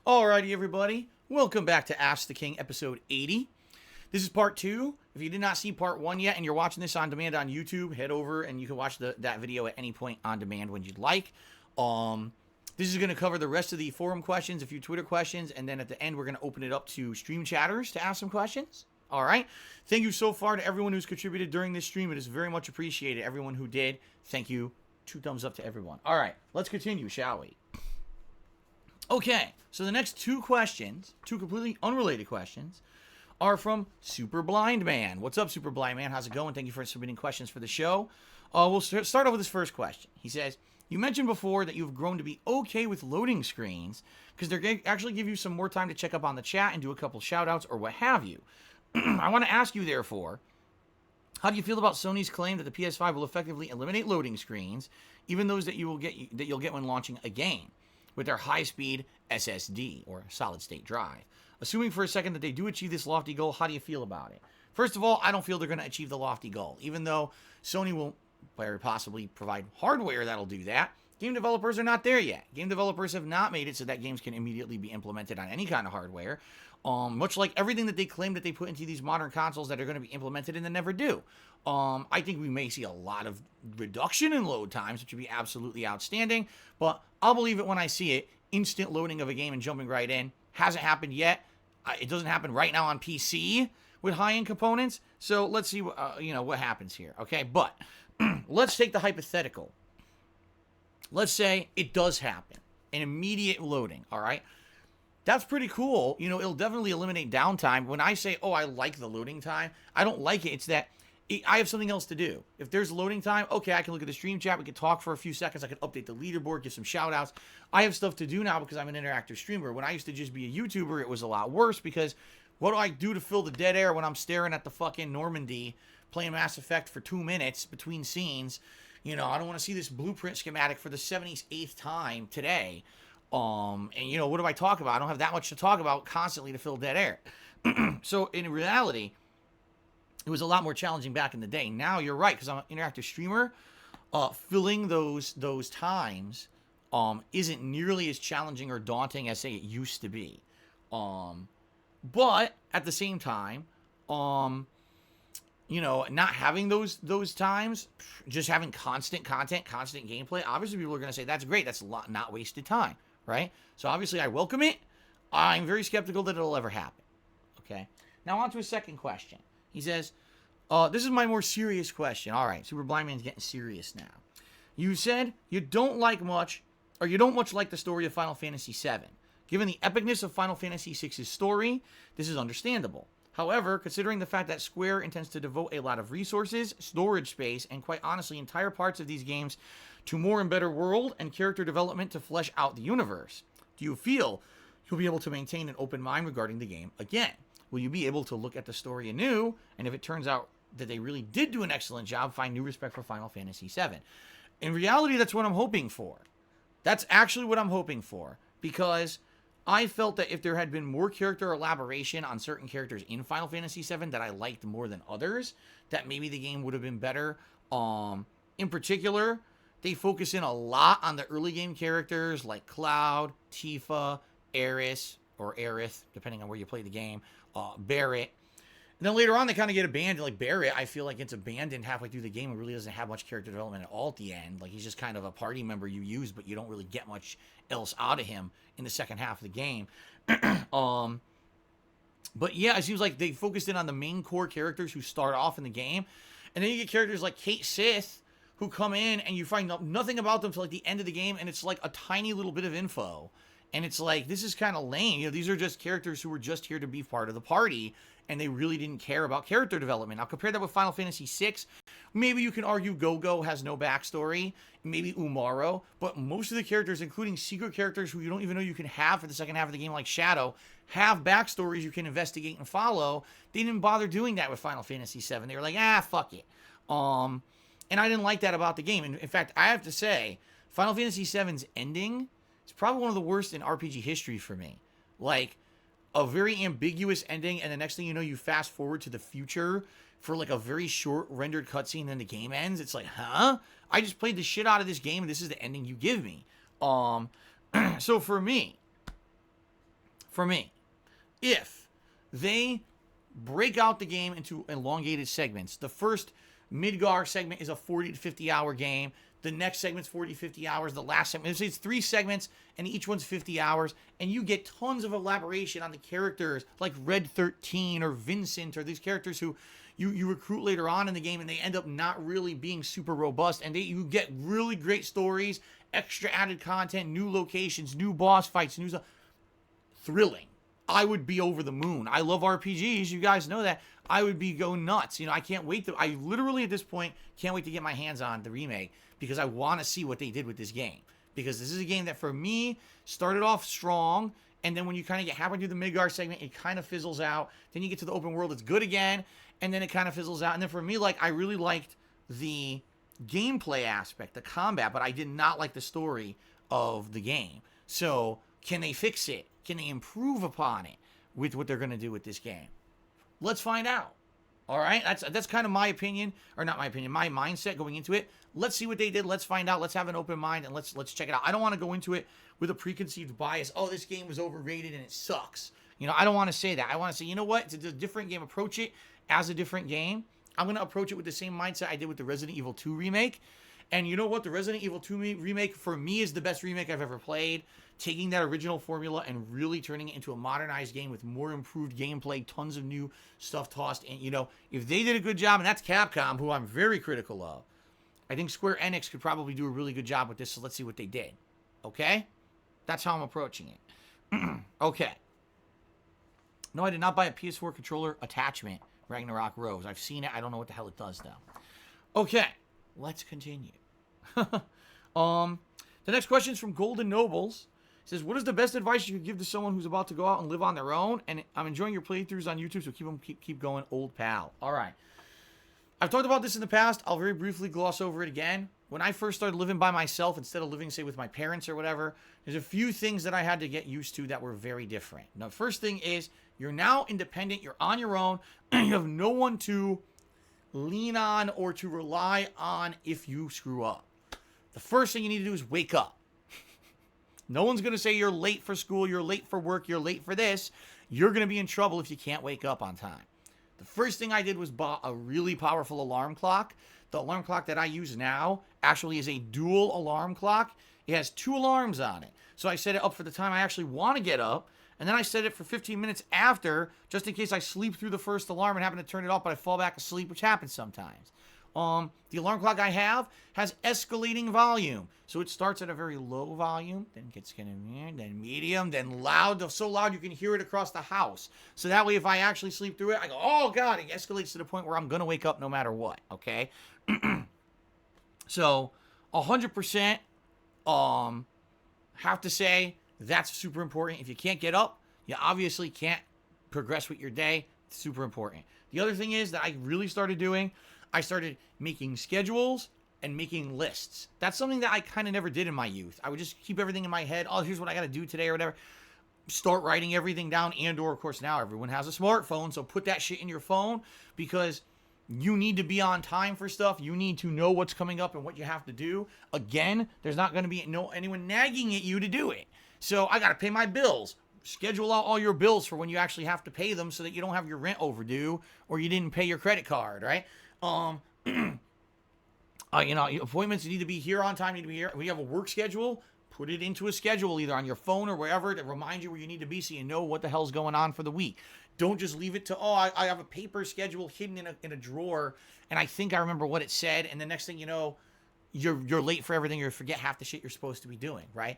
Alrighty, everybody. Welcome back to Ask the King, episode 80. This is part 2. If you did not see part 1 yet and you're watching this on demand on YouTube, head over and you can watch that video at any point on demand when you'd like. This is going to cover the rest of the forum questions, a few Twitter questions, and then at the end we're going to open it up to stream chatters to ask some questions. All right. Thank you so far to everyone who's contributed during this stream. It is very much appreciated. Everyone who did, thank you. 2 thumbs up to everyone. All right. Let's continue, shall we? Okay, so the next 2 questions, 2 completely unrelated questions, are from Super Blind Man. What's up, Super Blind Man? How's it going? Thank you for submitting questions for the show. We'll start off with this first question. He says, you mentioned before that you've grown to be okay with loading screens because they actually give you some more time to check up on the chat and do a couple shout-outs or what have you. I want to ask you, therefore, how do you feel about Sony's claim that the PS5 will effectively eliminate loading screens, even those that you'll get when launching a game, with their high-speed SSD, or solid-state drive? Assuming for a second that they do achieve this lofty goal, how do you feel about it? First of all, I don't feel they're going to achieve the lofty goal, even though Sony will very possibly provide hardware that'll do that. Game developers are not there yet. Game developers have not made it so that games can immediately be implemented on any kind of hardware, much like everything that they claim that they put into these modern consoles that are going to be implemented and then never do. I think we may see a lot of reduction in load times, which would be absolutely outstanding, but I'll believe it when I see it. Instant loading of a game and jumping right in hasn't happened yet. It doesn't happen right now on PC with high-end components, so let's see what happens here, okay? But let's take the hypothetical. Let's say it does happen, an immediate loading, all right? That's pretty cool. It'll definitely eliminate downtime. When I say, I like the loading time, I don't like it. It's that I have something else to do. If there's loading time, okay, I can look at the stream chat. We can talk for a few seconds. I can update the leaderboard, give some shout outs. I have stuff to do now because I'm an interactive streamer. When I used to just be a YouTuber, it was a lot worse because what do I do to fill the dead air when I'm staring at the fucking Normandy playing Mass Effect for 2 minutes between scenes? I don't want to see this blueprint schematic for the 78th time today. And what do I talk about? I don't have that much to talk about constantly to fill dead air. So in reality, it was a lot more challenging back in the day. Now you're right, because I'm an interactive streamer. Filling those times isn't nearly as challenging or daunting as, say, it used to be. But at the same time, not having those times, just having constant content, constant gameplay, obviously people are going to say, that's great, that's a lot, not wasted time, right? So obviously I welcome it. I'm very skeptical that it'll ever happen, okay? Now on to a second question. He says, this is my more serious question. All right, Super Blind Man's getting serious now. You said you don't much like the story of Final Fantasy VII. Given the epicness of Final Fantasy VI's story, this is understandable. However, considering the fact that Square intends to devote a lot of resources, storage space, and quite honestly entire parts of these games to more and better world and character development to flesh out the universe, do you feel you'll be able to maintain an open mind regarding the game again? Will you be able to look at the story anew, and if it turns out that they really did do an excellent job, find new respect for Final Fantasy VII? In reality, that's what I'm hoping for. That's actually what I'm hoping for, because I felt that if there had been more character elaboration on certain characters in Final Fantasy VII that I liked more than others, that maybe the game would have been better. In particular, they focus in a lot on the early game characters like Cloud, Tifa, Aerith, or Aerith, depending on where you play the game, Barrett. And then later on, they kind of get abandoned. Like Barrett, I feel like it's abandoned halfway through the game and really doesn't have much character development at all at the end. Like he's just kind of a party member you use, but you don't really get much else out of him in the second half of the game. But yeah, it seems like they focused in on the main core characters who start off in the game. And then you get characters like Kate Sith who come in and you find nothing about them till like the end of the game. And it's like a tiny little bit of info. And it's like, this is kind of lame. These are just characters who were just here to be part of the party, and they really didn't care about character development. Now, compare that with Final Fantasy VI. Maybe you can argue Go-Go has no backstory, maybe Umaro, but most of the characters, including secret characters who you don't even know you can have for the second half of the game, like Shadow, have backstories you can investigate and follow. They didn't bother doing that with Final Fantasy VII. They were like, fuck it. And I didn't like that about the game. In fact, I have to say, Final Fantasy VII's ending, it's probably one of the worst in RPG history for me. Like, a very ambiguous ending, and the next thing you know, you fast forward to the future for like a very short rendered cutscene, and then the game ends. It's like, huh? I just played the shit out of this game, and this is the ending you give me. So for me, for me, if they break out the game into elongated segments. The first Midgar segment is a 40 to 50 hour game. The next segment's 40, 50 hours. The last segment, it's 3 segments, and each one's 50 hours. And you get tons of elaboration on the characters, like Red 13 or Vincent, or these characters who you recruit later on in the game, and they end up not really being super robust. And you get really great stories, extra added content, new locations, new boss fights, new stuff. Thrilling. I would be over the moon. I love RPGs. You guys know that. I would be going nuts. I can't wait to... I literally, at this point, can't wait to get my hands on the remake because I want to see what they did with this game. Because this is a game that, for me, started off strong, and then when you kind of get halfway through the Midgar segment, it kind of fizzles out. Then you get to the open world, it's good again, and then it kind of fizzles out. And then for me, I really liked the gameplay aspect, the combat, but I did not like the story of the game. So, can they fix it? Can they improve upon it with what they're going to do with this game? Let's find out. All right? That's kind of my opinion, or not my opinion, my mindset going into it. Let's see what they did. Let's find out. Let's have an open mind, and let's check it out. I don't want to go into it with a preconceived bias. Oh, this game was overrated and it sucks. I don't want to say that. I want to say, you know what? It's a different game. Approach it as a different game. I'm going to approach it with the same mindset I did with the Resident Evil 2 remake. And you know what? The Resident Evil 2 remake, for me, is the best remake I've ever played. Taking that original formula and really turning it into a modernized game with more improved gameplay, tons of new stuff tossed in. If they did a good job, and that's Capcom, who I'm very critical of, I think Square Enix could probably do a really good job with this, so let's see what they did. Okay? That's how I'm approaching it. Okay. No, I did not buy a PS4 controller attachment, Ragnarok Rose. I've seen it. I don't know what the hell it does, though. Okay. Let's continue. The next question is from Golden Nobles. It says, what is the best advice you could give to someone who's about to go out and live on their own? And I'm enjoying your playthroughs on YouTube, so keep going, old pal. All right. I've talked about this in the past. I'll very briefly gloss over it again. When I first started living by myself, instead of living, say, with my parents or whatever, there's a few things that I had to get used to that were very different. Now, the first thing is, you're now independent. You're on your own. You have no one to lean on or to rely on if you screw up. The first thing you need to do is wake up. No one's going to say you're late for school, you're late for work, you're late for this. You're going to be in trouble if you can't wake up on time. The first thing I did was buy a really powerful alarm clock. The alarm clock that I use now actually is a dual alarm clock. It has 2 alarms on it. So I set it up for the time I actually want to get up, and then I set it for 15 minutes after, just in case I sleep through the first alarm and happen to turn it off, but I fall back asleep, which happens sometimes. The alarm clock I have has escalating volume. So it starts at a very low volume, then gets kind of, then medium, then loud, so loud you can hear it across the house. So that way if I actually sleep through it, I go, oh God, it escalates to the point where I'm going to wake up no matter what, okay? So, 100%, have to say, that's super important. If you can't get up, you obviously can't progress with your day. It's super important. The other thing is that I really started doing, I started making schedules and making lists. That's something that I kind of never did in my youth. I would just keep everything in my head. Oh, here's what I got to do today or whatever. Start writing everything down, and or, of course, now everyone has a smartphone, so put that shit in your phone because you need to be on time for stuff. You need to know what's coming up and what you have to do. Again, there's not going to be anyone nagging at you to do it. So I got to pay my bills. Schedule out all your bills for when you actually have to pay them so that you don't have your rent overdue or you didn't pay your credit card, right? Appointments need to be here on time, need to be here. When you have a work schedule, put it into a schedule either on your phone or wherever to remind you where you need to be so you know what the hell's going on for the week. Don't just leave it to, I have a paper schedule hidden in a drawer and I think I remember what it said, and the next thing you know, you're late for everything or you forget half the shit you're supposed to be doing, right?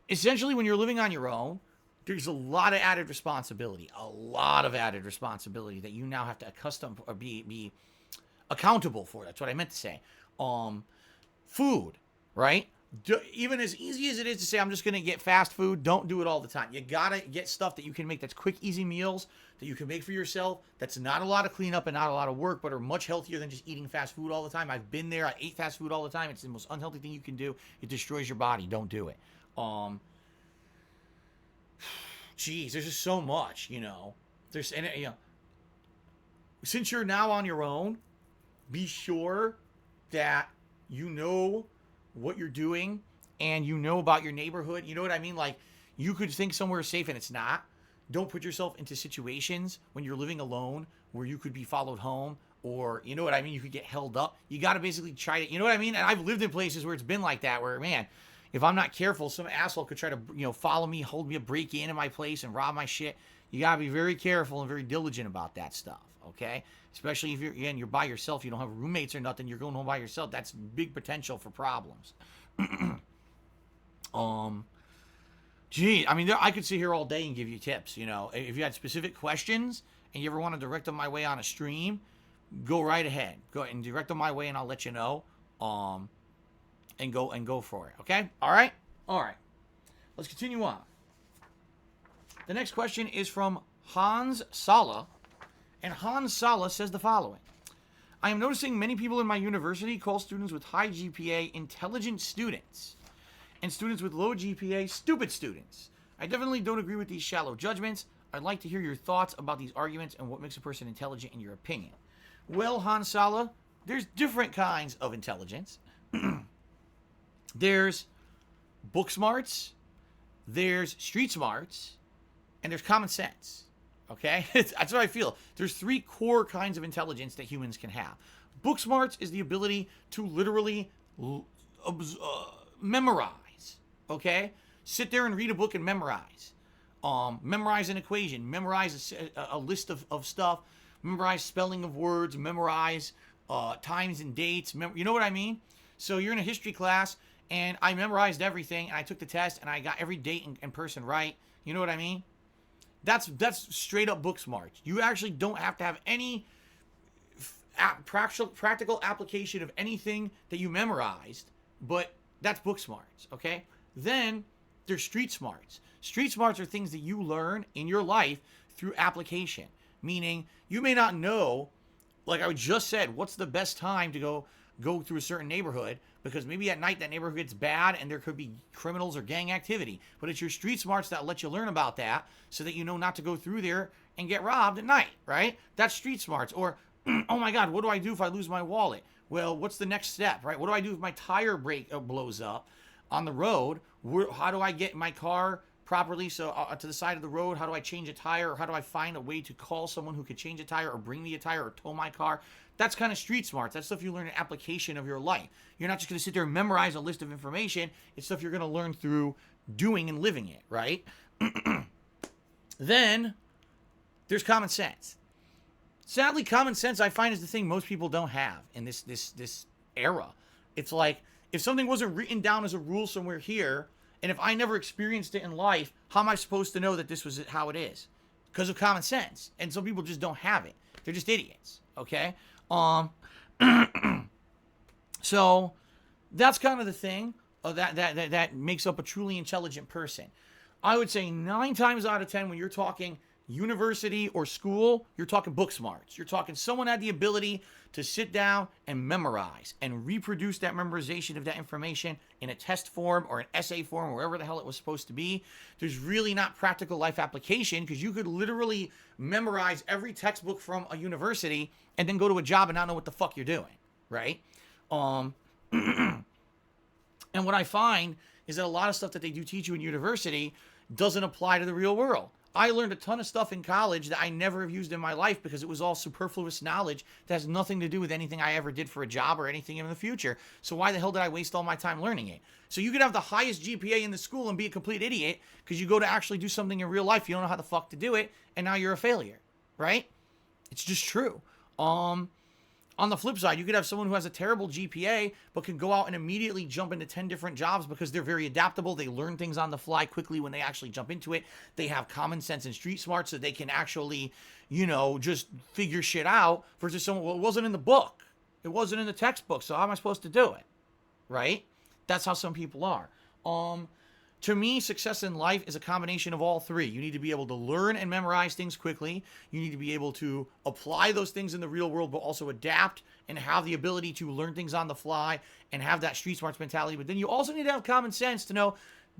Essentially, when you're living on your own, there's a lot of added responsibility that you now have to accustom or be accountable for. That's what I meant to say. Food, right? Even as easy as it is to say, I'm just going to get fast food, don't do it all the time. You got to get stuff that you can make that's quick, easy meals that you can make for yourself. That's not a lot of cleanup and not a lot of work, but are much healthier than just eating fast food all the time. I've been there. I ate fast food all the time. It's the most unhealthy thing you can do. It destroys your body. Don't do it. Geez, there's just so much, since you're now on your own, be sure that you know what you're doing and you know about your neighborhood. You know what I mean? Like, you could think somewhere is safe and it's not. don't put yourself into situations when you're living alone where you could be followed home, or, you know what I mean, you could get held up. You got to basically try to, you know what I mean? And I've lived in places where it's been like that, where, man, if I'm not careful, some asshole could try to, follow me, hold me, break in my place and rob my shit. You got to be very careful and very diligent about that stuff, okay? Especially if you're by yourself, you don't have roommates or nothing, you're going home by yourself. That's big potential for problems. Gee, I mean, I could sit here all day and give you tips, If you had specific questions and you ever want to direct them my way on a stream, go right ahead. Go ahead and direct them my way and I'll let you know. And go for it, okay? All right? All right. Let's continue on. The next question is from Hans Sala. And Hans Sala says the following. I am noticing many people in my university call students with high GPA intelligent students, and students with low GPA stupid students. I definitely don't agree with these shallow judgments. I'd like to hear your thoughts about these arguments and what makes a person intelligent in your opinion. Well, Hans Sala, there's different kinds of intelligence. There's book smarts, there's street smarts, and there's common sense. Okay? That's what I feel. There's three core kinds of intelligence that humans can have. Book smarts is the ability to literally memorize. Okay? Sit there and read a book and memorize. Memorize an equation. Memorize a list of stuff. Memorize spelling of words. Memorize times and dates. You know what I mean? So you're in a history class, and I memorized everything, and I took the test, and I got every date and person right. You know what I mean? That's straight up book smarts. You actually don't have to have any practical application of anything that you memorized, but that's book smarts, okay? Then there's street smarts. Street smarts are things that you learn in your life through application, meaning you may not know, like I just said, what's the best time to go through a certain neighborhood, because maybe at night that neighborhood gets bad and there could be criminals or gang activity. But it's your street smarts that let you learn about that so that you know not to go through there and get robbed at night, right? That's street smarts. Or, oh my God, what do I do if I lose my wallet? Well, what's the next step, right? What do I do if my tire blows up on the road? How do I get my car properly to the side of the road? How do I change a tire? Or how do I find a way to call someone who could change a tire or bring me a tire or tow my car? That's kind of street smarts. That's stuff you learn in application of your life. You're not just going to sit there and memorize a list of information. It's stuff you're going to learn through doing and living it, right? Then there's common sense. Sadly, common sense, I find, is the thing most people don't have in this era. It's like, if something wasn't written down as a rule somewhere here, and if I never experienced it in life, how am I supposed to know that this was how it is? Because of common sense. And some people just don't have it. They're just idiots, okay? So that's kind of the thing that makes up a truly intelligent person. I would say 9 times out of 10, when you're talking university or school, you're talking book smarts. You're talking someone had the ability to sit down and memorize and reproduce that memorization of that information in a test form or an essay form, wherever the hell it was supposed to be. There's really not practical life application, because you could literally memorize every textbook from a university and then go to a job and not know what the fuck you're doing, right? And what I find is that a lot of stuff that they do teach you in university doesn't apply to the real world. I learned a ton of stuff in college that I never have used in my life because it was all superfluous knowledge that has nothing to do with anything I ever did for a job or anything in the future. So why the hell did I waste all my time learning it? So you could have the highest GPA in the school and be a complete idiot because you go to actually do something in real life, you don't know how the fuck to do it, and now you're a failure, right? It's just true. On the flip side, you could have someone who has a terrible GPA but can go out and immediately jump into 10 different jobs because they're very adaptable. They learn things on the fly quickly when they actually jump into it. They have common sense and street smart so they can actually, just figure shit out versus someone, well, it wasn't in the book. It wasn't in the textbook, so how am I supposed to do it? Right? That's how some people are. To me, success in life is a combination of all three. You need to be able to learn and memorize things quickly. You need to be able to apply those things in the real world, but also adapt and have the ability to learn things on the fly and have that street smarts mentality. But then you also need to have common sense to know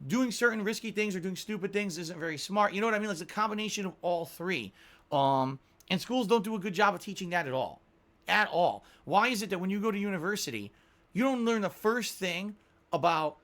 doing certain risky things or doing stupid things isn't very smart. You know what I mean? It's a combination of all three. And schools don't do a good job of teaching that at all. At all. Why is it that when you go to university, you don't learn the first thing about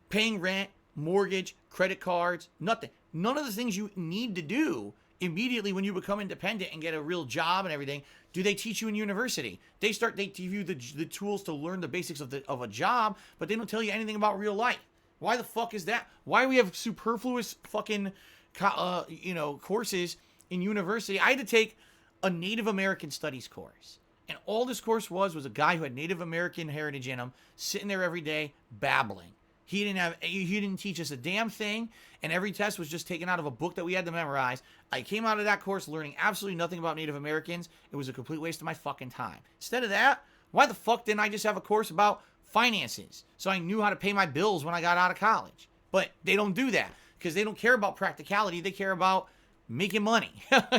paying rent, mortgage, credit cards, nothing. none of the things you need to do immediately when you become independent and get a real job and everything, do they teach you in university. They give you the tools to learn the basics of a job, but they don't tell you anything about real life. Why the fuck is that? Why do we have superfluous fucking, courses in university? I had to take a Native American studies course. And all this course was a guy who had Native American heritage in him, sitting there every day, babbling. He didn't teach us a damn thing, and every test was just taken out of a book that we had to memorize. I came out of that course learning absolutely nothing about Native Americans. It was a complete waste of my fucking time. Instead of that, why the fuck didn't I just have a course about finances so I knew how to pay my bills when I got out of college? But they don't do that because they don't care about practicality. They care about making money.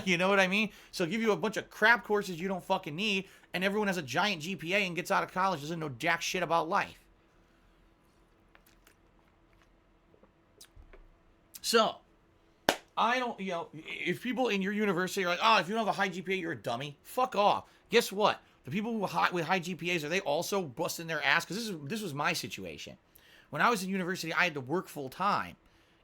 You know what I mean? So give you a bunch of crap courses you don't fucking need, and everyone has a giant GPA and gets out of college, doesn't know jack shit about life. So, I don't, if people in your university are like, oh, if you don't have a high GPA, you're a dummy. Fuck off. Guess what? The people with high GPAs, are they also busting their ass? Because this was my situation. When I was in university, I had to work full time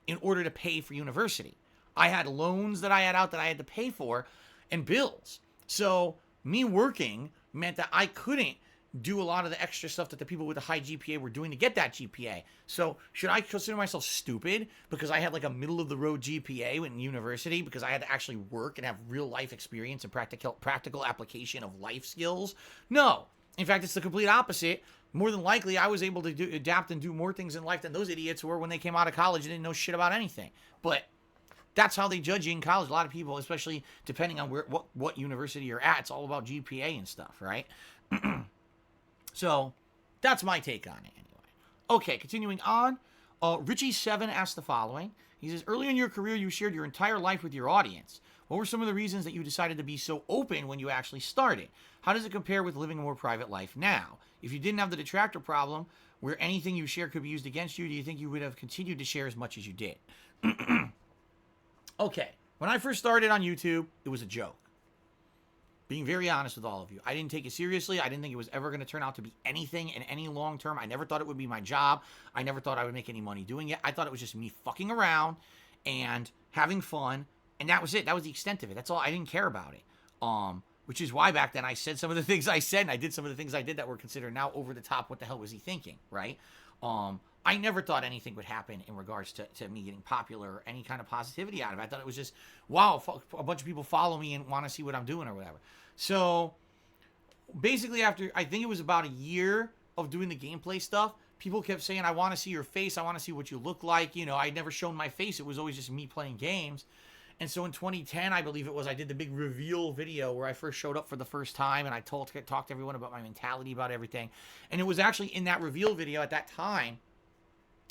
in order to pay for university. I had loans that I had out that I had to pay for and bills. So, me working meant that I couldn't do a lot of the extra stuff that the people with a high GPA were doing to get that GPA. So should I consider myself stupid because I had like a middle of the road GPA in university because I had to actually work and have real life experience and practical application of life skills? No. In fact, it's the complete opposite. More than likely, I was able to adapt and do more things in life than those idiots were when they came out of college and didn't know shit about anything. But that's how they judge you in college. A lot of people, especially depending on what university you're at, it's all about GPA and stuff, right? So, that's my take on it anyway. Okay, continuing on. Richie7 asked the following. He says, early in your career, you shared your entire life with your audience. What were some of the reasons that you decided to be so open when you actually started? How does it compare with living a more private life now? If you didn't have the detractor problem, where anything you share could be used against you, do you think you would have continued to share as much as you did? Okay, when I first started on YouTube, it was a joke. Being very honest with all of you. I didn't take it seriously. I didn't think it was ever going to turn out to be anything in any long term. I never thought it would be my job. I never thought I would make any money doing it. I thought it was just me fucking around and having fun. And that was it. That was the extent of it. That's all. I didn't care about it. Which is why back then I said some of the things I said and I did some of the things I did that were considered now over the top. What the hell was he thinking, right? I never thought anything would happen in regards to me getting popular or any kind of positivity out of it. I thought it was just, wow, a bunch of people follow me and want to see what I'm doing or whatever. So basically after, I think it was about a year of doing the gameplay stuff, people kept saying, I want to see your face. I want to see what you look like. I'd never shown my face. It was always just me playing games. And so in 2010, I believe it was, I did the big reveal video where I first showed up for the first time and I talked to everyone about my mentality about everything. And it was actually in that reveal video at that time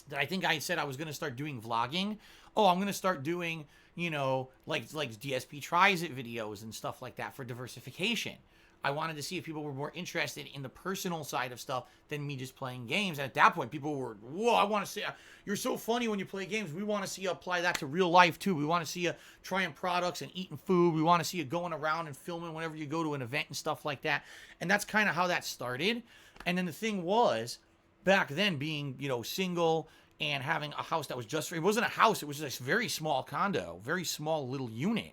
that I think I said I was going to start doing vlogging. Oh, I'm going to start doing, like DSP tries it videos and stuff like that for diversification. I wanted to see if people were more interested in the personal side of stuff than me just playing games. And at that point, people were, whoa, I want to see, you're so funny when you play games. We want to see you apply that to real life too. We want to see you trying products and eating food. We want to see you going around and filming whenever you go to an event and stuff like that. And that's kind of how that started. And then the thing was, back then being, single and having a house that was just, it wasn't a house, it was just a very small condo, very small little unit.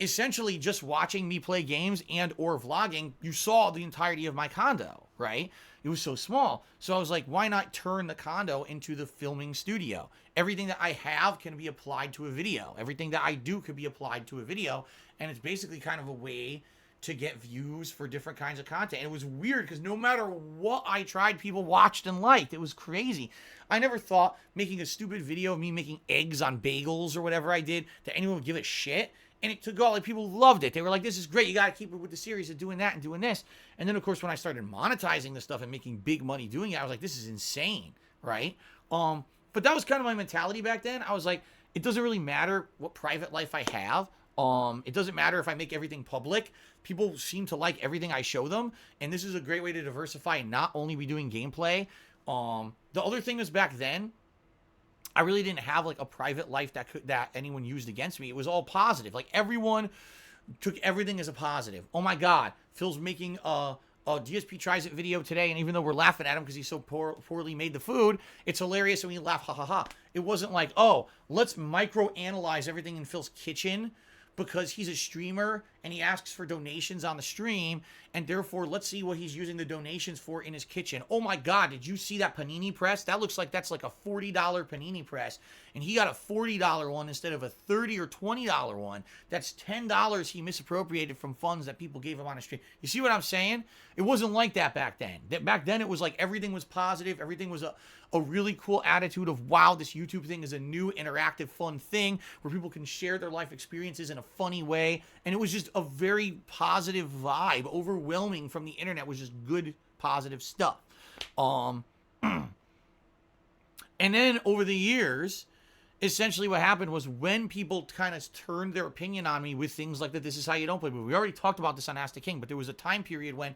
Essentially just watching me play games and or vlogging, you saw the entirety of my condo, right? It was so small. So I was like, why not turn the condo into the filming studio? Everything that I have can be applied to a video. Everything that I do could be applied to a video. And it's basically kind of a way to get views for different kinds of content. And it was weird because no matter what I tried, people watched and liked. It was crazy. I never thought making a stupid video of me making eggs on bagels or whatever I did that anyone would give a shit. And it took all, like, people loved it. They were like, this is great. You got to keep it with the series of doing that and doing this. And then, of course, when I started monetizing this stuff and making big money doing it, I was like, this is insane, right? But that was kind of my mentality back then. I was like, it doesn't really matter what private life I have. It doesn't matter if I make everything public. People seem to like everything I show them. And this is a great way to diversify and not only be doing gameplay. The other thing is back then, I really didn't have like a private life that anyone used against me. It was all positive. Like everyone took everything as a positive. Oh my God, Phil's making a DSP tries it video today, and even though we're laughing at him because he's so poorly made the food, it's hilarious and we laugh, ha ha ha. It wasn't like, oh, let's micro-analyze everything in Phil's kitchen because he's a streamer and he asks for donations on the stream, and therefore let's see what he's using the donations for in his kitchen. Oh my God, did you see that panini press? That looks like that's like a $40 panini press, and he got a $40 one instead of a $30 or $20 one. That's $10 he misappropriated from funds that people gave him on a stream. You see what I'm saying? It wasn't like that back then. Back then it was like everything was positive, everything was a really cool attitude of, wow, this YouTube thing is a new interactive fun thing where people can share their life experiences in a funny way. And it was just a very positive vibe. Overwhelming from the internet was just good, positive stuff. And then over the years, essentially what happened was when people kind of turned their opinion on me with things like that, this is how you don't play. But we already talked about this on Ask the King, but there was a time period when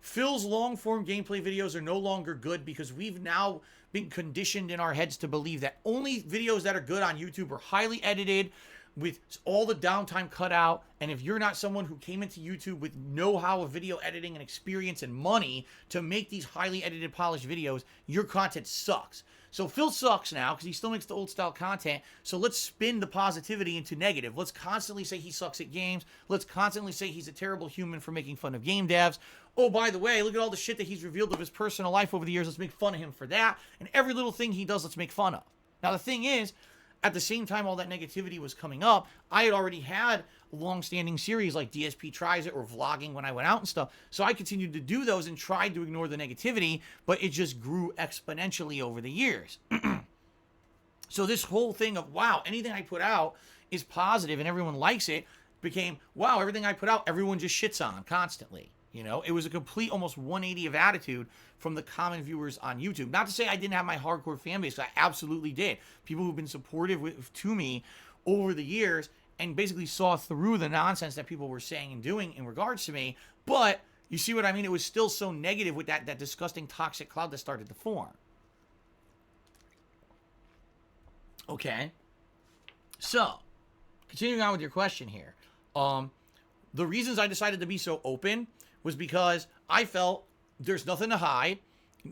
Phil's long-form gameplay videos are no longer good because we've now been conditioned in our heads to believe that only videos that are good on YouTube are highly edited with all the downtime cut out. And if you're not someone who came into YouTube with know-how of video editing and experience and money to make these highly edited, polished videos, your content sucks. So Phil sucks now because he still makes the old style content. So let's spin the positivity into negative. Let's constantly say he sucks at games. Let's constantly say he's a terrible human for making fun of game devs. Oh, by the way, look at all the shit that he's revealed of his personal life over the years. Let's make fun of him for that. And every little thing he does, let's make fun of. Now, the thing is, at the same time all that negativity was coming up, I had already had a long-standing series like DSP Tries It or vlogging when I went out and stuff. So I continued to do those and tried to ignore the negativity, but it just grew exponentially over the years. So this whole thing of, wow, anything I put out is positive and everyone likes it, became, wow, everything I put out, everyone just shits on constantly. You know, it was a complete almost 180 of attitude from the common viewers on YouTube. Not to say I didn't have my hardcore fan base. I absolutely did. People who've been supportive to me over the years and basically saw through the nonsense that people were saying and doing in regards to me. But you see what I mean? It was still so negative with that disgusting toxic cloud that started to form. Okay. So, continuing on with your question here. The reasons I decided to be so open was because I felt there's nothing to hide.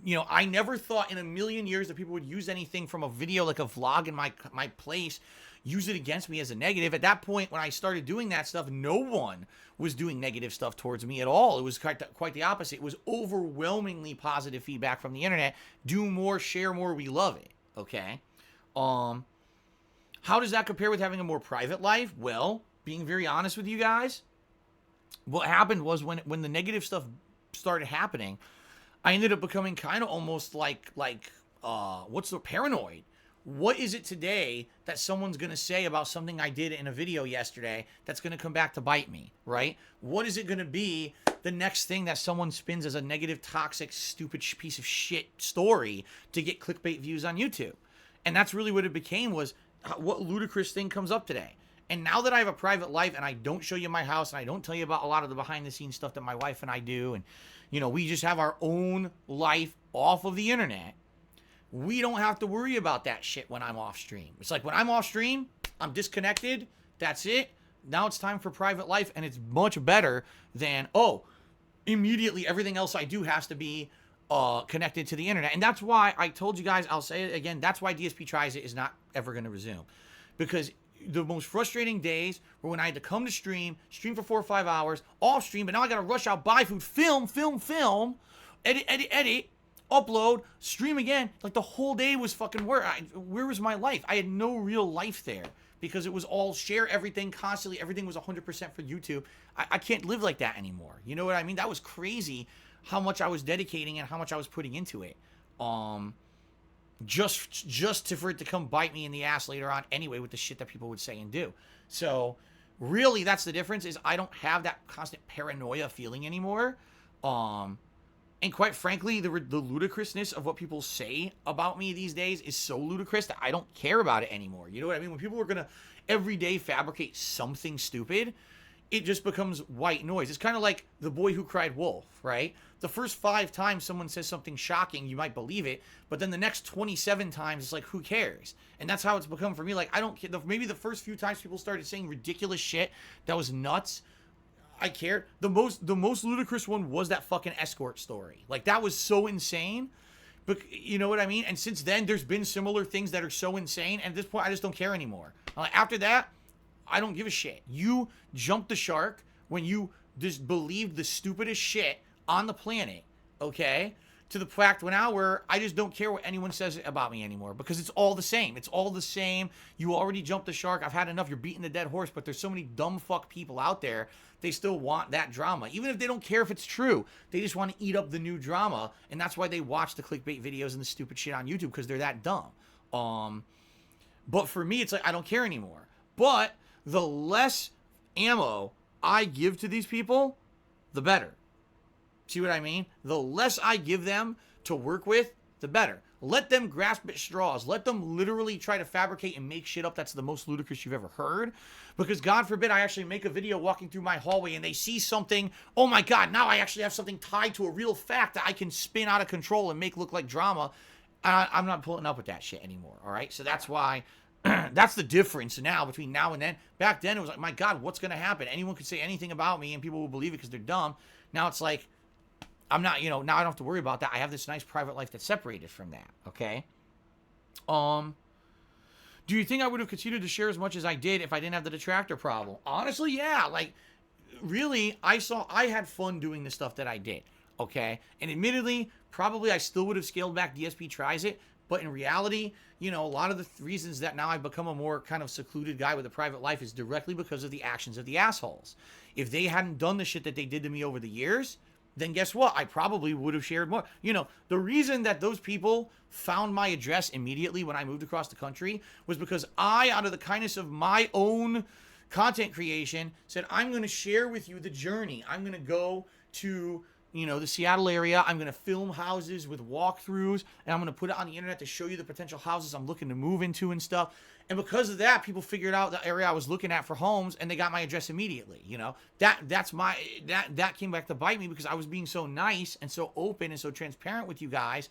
You know, I never thought in a million years that people would use anything from a video like a vlog in my place, use it against me as a negative. At that point, when I started doing that stuff, no one was doing negative stuff towards me at all. It was quite the opposite. It was overwhelmingly positive feedback from the internet. Do more, share more, we love it. Okay. How does that compare with having a more private life? Well, being very honest with you guys, what happened was when the negative stuff started happening, I ended up becoming kind of almost like what's the paranoid? What is it today that someone's going to say about something I did in a video yesterday that's going to come back to bite me, right? What is it going to be the next thing that someone spins as a negative, toxic, stupid piece of shit story to get clickbait views on YouTube? And that's really what it became, was what ludicrous thing comes up today. And now that I have a private life and I don't show you my house and I don't tell you about a lot of the behind the scenes stuff that my wife and I do, and, you know, we just have our own life off of the internet, we don't have to worry about that shit when I'm off stream. It's like when I'm off stream, I'm disconnected. That's it. Now it's time for private life, and it's much better than, oh, immediately everything else I do has to be connected to the internet. And that's why I told you guys, I'll say it again, that's why DSP Tries It is not ever going to resume. Because the most frustrating days were when I had to come to stream for 4 or 5 hours, off stream, but now I got to rush out, buy food, film, edit, upload, stream again. Like the whole day was fucking work. Where was my life? I had no real life there because it was all share everything constantly. Everything was 100% for YouTube. I can't live like that anymore. You know what I mean? That was crazy how much I was dedicating and how much I was putting into it. Just for it to come bite me in the ass later on anyway with the shit that people would say and do. So really that's the difference, is I don't have that constant paranoia feeling anymore. And quite frankly, the ludicrousness of what people say about me these days is so ludicrous that I don't care about it anymore. You know what I mean? When people are going to every day fabricate something stupid, it just becomes white noise. It's kind of like The Boy Who Cried Wolf, right? The first 5 times someone says something shocking, you might believe it, but then the next 27 times, it's like, who cares? And that's how it's become for me. Like, I don't care. Maybe the first few times people started saying ridiculous shit that was nuts, I cared. The most ludicrous one was that fucking escort story. Like, that was so insane. But you know what I mean? And since then, there's been similar things that are so insane. And at this point, I just don't care anymore. After that, I don't give a shit. You jumped the shark when you just believed the stupidest shit on the planet, okay? To the fact now where I just don't care what anyone says about me anymore because it's all the same. It's all the same. You already jumped the shark. I've had enough. You're beating the dead horse. But there's so many dumb fuck people out there. They still want that drama. Even if they don't care if it's true. They just want to eat up the new drama. And that's why they watch the clickbait videos and the stupid shit on YouTube because they're that dumb. But for me, it's like I don't care anymore. But the less ammo I give to these people, the better. See what I mean? The less I give them to work with, the better. Let them grasp at straws. Let them literally try to fabricate and make shit up that's the most ludicrous you've ever heard. Because God forbid I actually make a video walking through my hallway and they see something, oh my God, now I actually have something tied to a real fact that I can spin out of control and make look like drama. I'm not pulling up with that shit anymore, all right? So that's why, that's the difference now between now and then. Back then it was like, my God, what's going to happen? Anyone could say anything about me and people will believe it because they're dumb. Now it's like, I'm not, now I don't have to worry about that. I have this nice private life that's separated from that, okay? Do you think I would have continued to share as much as I did if I didn't have the detractor problem? Honestly, yeah. Like, really, I had fun doing the stuff that I did, okay? And admittedly, probably I still would have scaled back DSP Tries It, but in reality, a lot of the reasons that now I've become a more kind of secluded guy with a private life is directly because of the actions of the assholes. If they hadn't done the shit that they did to me over the years, then guess what? I probably would have shared more. The reason that those people found my address immediately when I moved across the country was because I, out of the kindness of my own content creation, said, I'm going to share with you the journey. I'm going to go to, the Seattle area. I'm going to film houses with walkthroughs, and I'm going to put it on the internet to show you the potential houses I'm looking to move into and stuff. And because of that, people figured out the area I was looking at for homes, and they got my address immediately. That came back to bite me because I was being so nice and so open and so transparent with you guys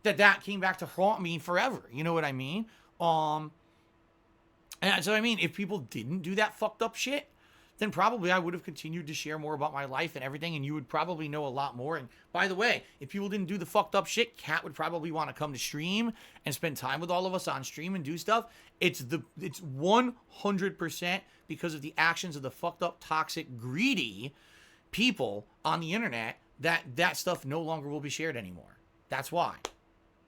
that came back to haunt me forever. You know what I mean? And so I mean, if people didn't do that fucked up shit, then probably I would have continued to share more about my life and everything, and you would probably know a lot more. And by the way, if people didn't do the fucked up shit, Kat would probably want to come to stream and spend time with all of us on stream and do stuff. It's 100% because of the actions of the fucked up, toxic, greedy people on the internet that stuff no longer will be shared anymore. That's why.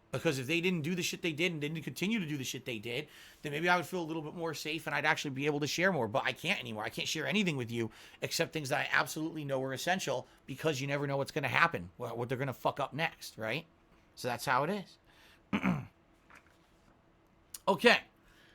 Because if they didn't do the shit they did and didn't continue to do the shit they did, then maybe I would feel a little bit more safe and I'd actually be able to share more. But I can't anymore. I can't share anything with you except things that I absolutely know are essential because you never know what's going to happen, what they're going to fuck up next, right? So that's how it is. Okay.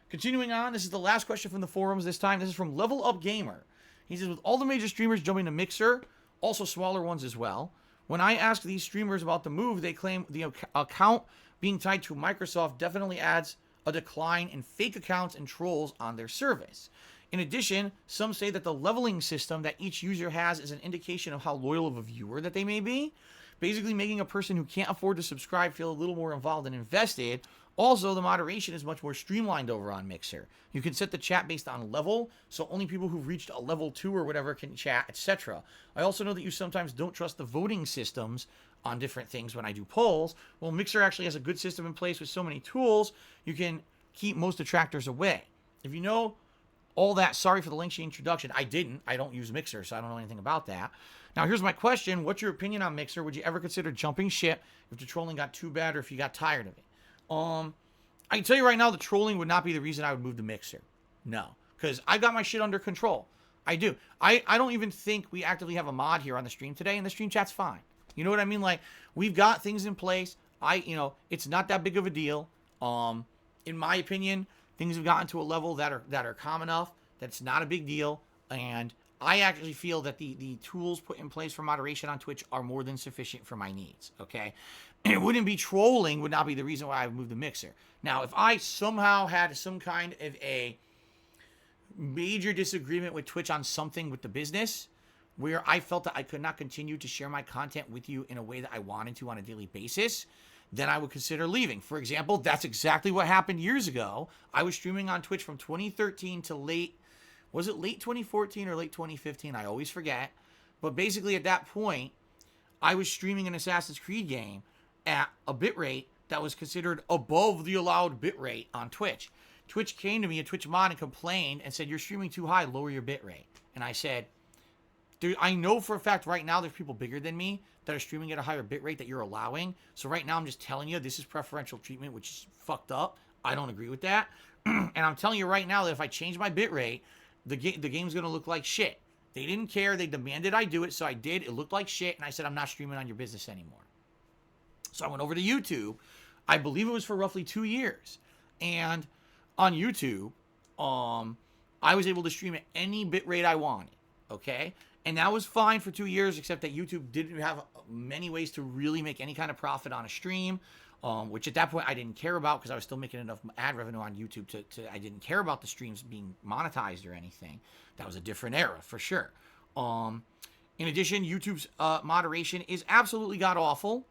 Continuing on, this is the last question from the forums this time. This is from Level Up Gamer. He says, with all the major streamers jumping to Mixer, also smaller ones as well, when I ask these streamers about the move, they claim the account being tied to Microsoft definitely adds a decline in fake accounts and trolls on their service. In addition, some say that the leveling system that each user has is an indication of how loyal of a viewer that they may be, basically making a person who can't afford to subscribe feel a little more involved and invested. Also, the moderation is much more streamlined over on Mixer. You can set the chat based on level, so only people who've reached a level 2 or whatever can chat, etc. I also know that you sometimes don't trust the voting systems on different things when I do polls. Well, Mixer actually has a good system in place with so many tools, you can keep most detractors away. If you know all that, sorry for the lengthy introduction. I don't use Mixer, so I don't know anything about that. Now, here's my question. What's your opinion on Mixer? Would you ever consider jumping ship if the trolling got too bad or if you got tired of it? I can tell you right now, the trolling would not be the reason I would move to Mixer. No, because I got my shit under control. I do. I don't even think we actively have a mod here on the stream today, and the stream chat's fine. You know what I mean? Like, we've got things in place. It's not that big of a deal. In my opinion, things have gotten to a level that are calm enough that it's not a big deal, and I actually feel that the tools put in place for moderation on Twitch are more than sufficient for my needs, okay? And it wouldn't be trolling would not be the reason why I would move to Mixer. Now, if I somehow had some kind of a major disagreement with Twitch on something with the business, where I felt that I could not continue to share my content with you in a way that I wanted to on a daily basis, then I would consider leaving. For example, that's exactly what happened years ago. I was streaming on Twitch from 2013 to late Was it late 2014 or late 2015? I always forget. But basically at that point, I was streaming an Assassin's Creed game at a bitrate that was considered above the allowed bitrate on Twitch. Twitch came to me, a Twitch mod, and complained and said, you're streaming too high, lower your bitrate. And I said, dude, I know for a fact right now there's people bigger than me that are streaming at a higher bitrate that you're allowing. So right now I'm just telling you this is preferential treatment, which is fucked up. I don't agree with that. And I'm telling you right now that if I change my bitrate, the game's going to look like shit. They didn't care. They demanded I do it, so I did. It looked like shit, and I said, I'm not streaming on your business anymore. So I went over to YouTube. I believe it was for roughly 2 years. And on YouTube, I was able to stream at any bitrate I wanted, okay? And that was fine for 2 years, except that YouTube didn't have many ways to really make any kind of profit on a stream, which at that point I didn't care about because I was still making enough ad revenue on YouTube to I didn't care about the streams being monetized or anything. That was a different era for sure. In addition, YouTube's moderation is absolutely god-awful.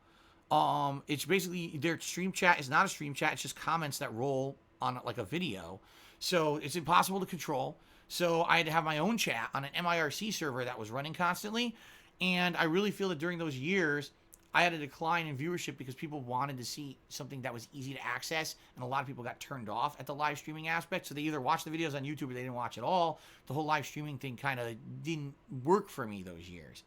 It's basically, their stream chat is not a stream chat. It's just comments that roll on like a video. So it's impossible to control. So I had to have my own chat on an MIRC server that was running constantly. And I really feel that during those years, I had a decline in viewership because people wanted to see something that was easy to access. And a lot of people got turned off at the live streaming aspect. So they either watched the videos on YouTube or they didn't watch at all. The whole live streaming thing kind of didn't work for me those years.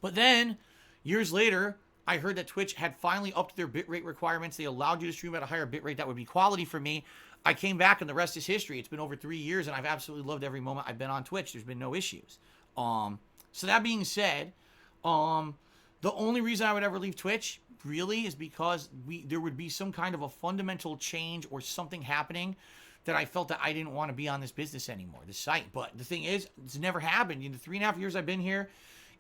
But then, years later, I heard that Twitch had finally upped their bitrate requirements. They allowed you to stream at a higher bitrate that would be quality for me. I came back and the rest is history. It's been over 3 years and I've absolutely loved every moment I've been on Twitch. There's been no issues. So that being said, the only reason I would ever leave Twitch really is because there would be some kind of a fundamental change or something happening that I felt that I didn't want to be on this business anymore, this site. But the thing is, it's never happened. In the 3.5 years I've been here,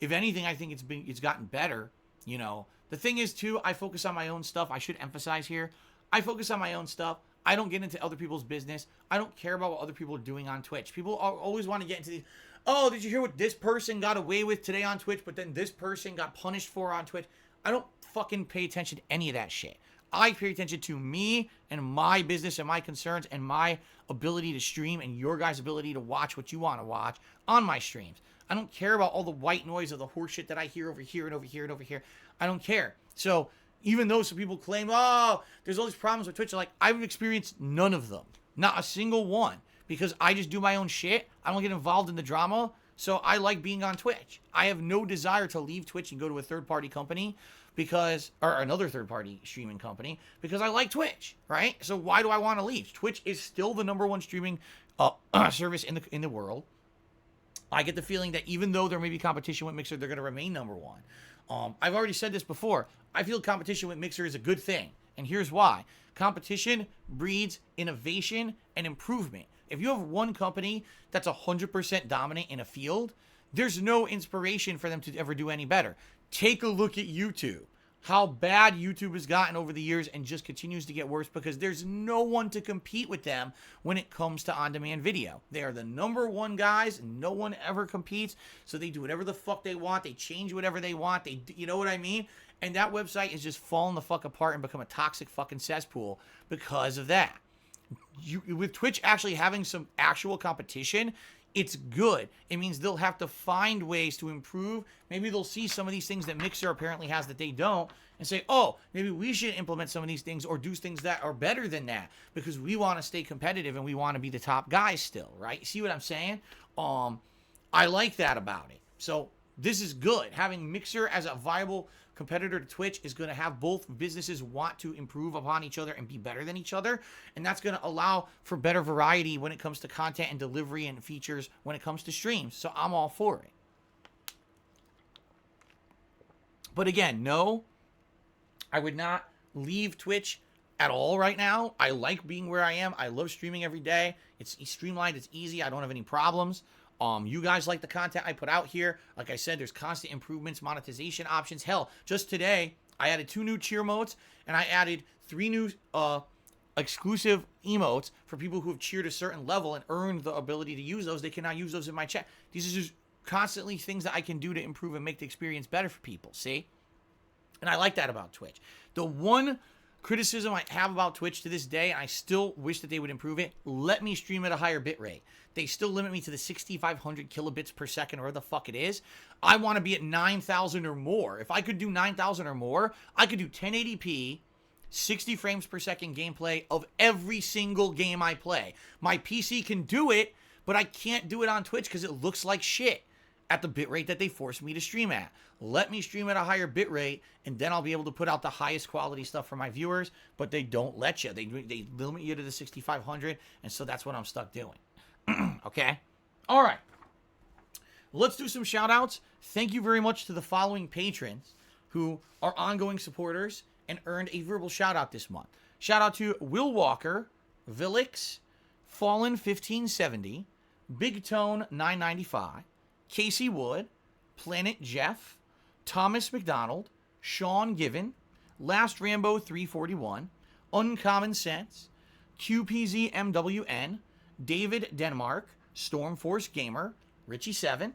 if anything, I think it's gotten better. You know, the thing is too, I focus on my own stuff. I should emphasize here, I focus on my own stuff. I don't get into other people's business. I don't care about what other people are doing on Twitch. People always want to get into these, oh, did you hear what this person got away with today on Twitch, but then this person got punished for on Twitch? I don't fucking pay attention to any of that shit. I pay attention to me and my business and my concerns and my ability to stream and your guys' ability to watch what you want to watch on my streams. I don't care about all the white noise of the horse shit that I hear over here and over here and over here. I don't care. So even though some people claim, oh, there's all these problems with Twitch, like, I've experienced none of them. Not a single one. Because I just do my own shit. I don't get involved in the drama. So I like being on Twitch. I have no desire to leave Twitch and go to a third-party company or another third-party streaming company, because I like Twitch, right? So why do I want to leave? Twitch is still the #1 streaming service in the world. I get the feeling that even though there may be competition with Mixer, they're going to remain #1. I've already said this before. I feel competition with Mixer is a good thing. And here's why. Competition breeds innovation and improvement. If you have one company that's 100% dominant in a field, there's no inspiration for them to ever do any better. Take a look at YouTube. How bad YouTube has gotten over the years and just continues to get worse because there's no one to compete with them when it comes to on-demand video. They are the #1 guys and no one ever competes. So they do whatever the fuck they want. They change whatever they want. You know what I mean? And that website is just falling the fuck apart and become a toxic fucking cesspool because of that. With Twitch actually having some actual competition, it's good. It means they'll have to find ways to improve. Maybe they'll see some of these things that Mixer apparently has that they don't and say, oh, maybe we should implement some of these things or do things that are better than that because we want to stay competitive and we want to be the top guys still, right? See what I'm saying? I like that about it. So this is good. Having Mixer as a viable competitor to Twitch is going to have both businesses want to improve upon each other and be better than each other. And that's going to allow for better variety when it comes to content and delivery and features when it comes to streams. So I'm all for it. But again, no, I would not leave Twitch at all right now. I like being where I am. I love streaming every day. It's streamlined. It's easy. I don't have any problems. You guys like the content I put out here. Like I said, there's constant improvements, monetization options. Hell, just today, I added 2 new cheer modes, and I added 3 new exclusive emotes for people who have cheered a certain level and earned the ability to use those. They can now use those in my chat. These are just constantly things that I can do to improve and make the experience better for people, see? And I like that about Twitch. The one criticism I have about Twitch to this day, and I still wish that they would improve it, let me stream at a higher bit rate. They still limit me to the 6,500 kilobits per second, or whatever the fuck it is. I want to be at 9,000 or more. If I could do 9,000 or more, I could do 1080p, 60 frames per second gameplay of every single game I play. My PC can do it, but I can't do it on Twitch because it looks like shit at the bitrate that they force me to stream at. Let me stream at a higher bitrate, and then I'll be able to put out the highest quality stuff for my viewers, but they don't let you. They limit you to the 6,500, and so that's what I'm stuck doing. Okay? All right. Let's do some shout-outs. Thank you very much to the following patrons who are ongoing supporters and earned a verbal shout-out this month. Shout-out to Will Walker, Villix, Fallen1570, Big Tone 995, Casey Wood, Planet Jeff, Thomas McDonald, Sean Given, Last Rambo 341, Uncommon Sense, QPZMWN, David Denmark, Stormforce Gamer, Richie7,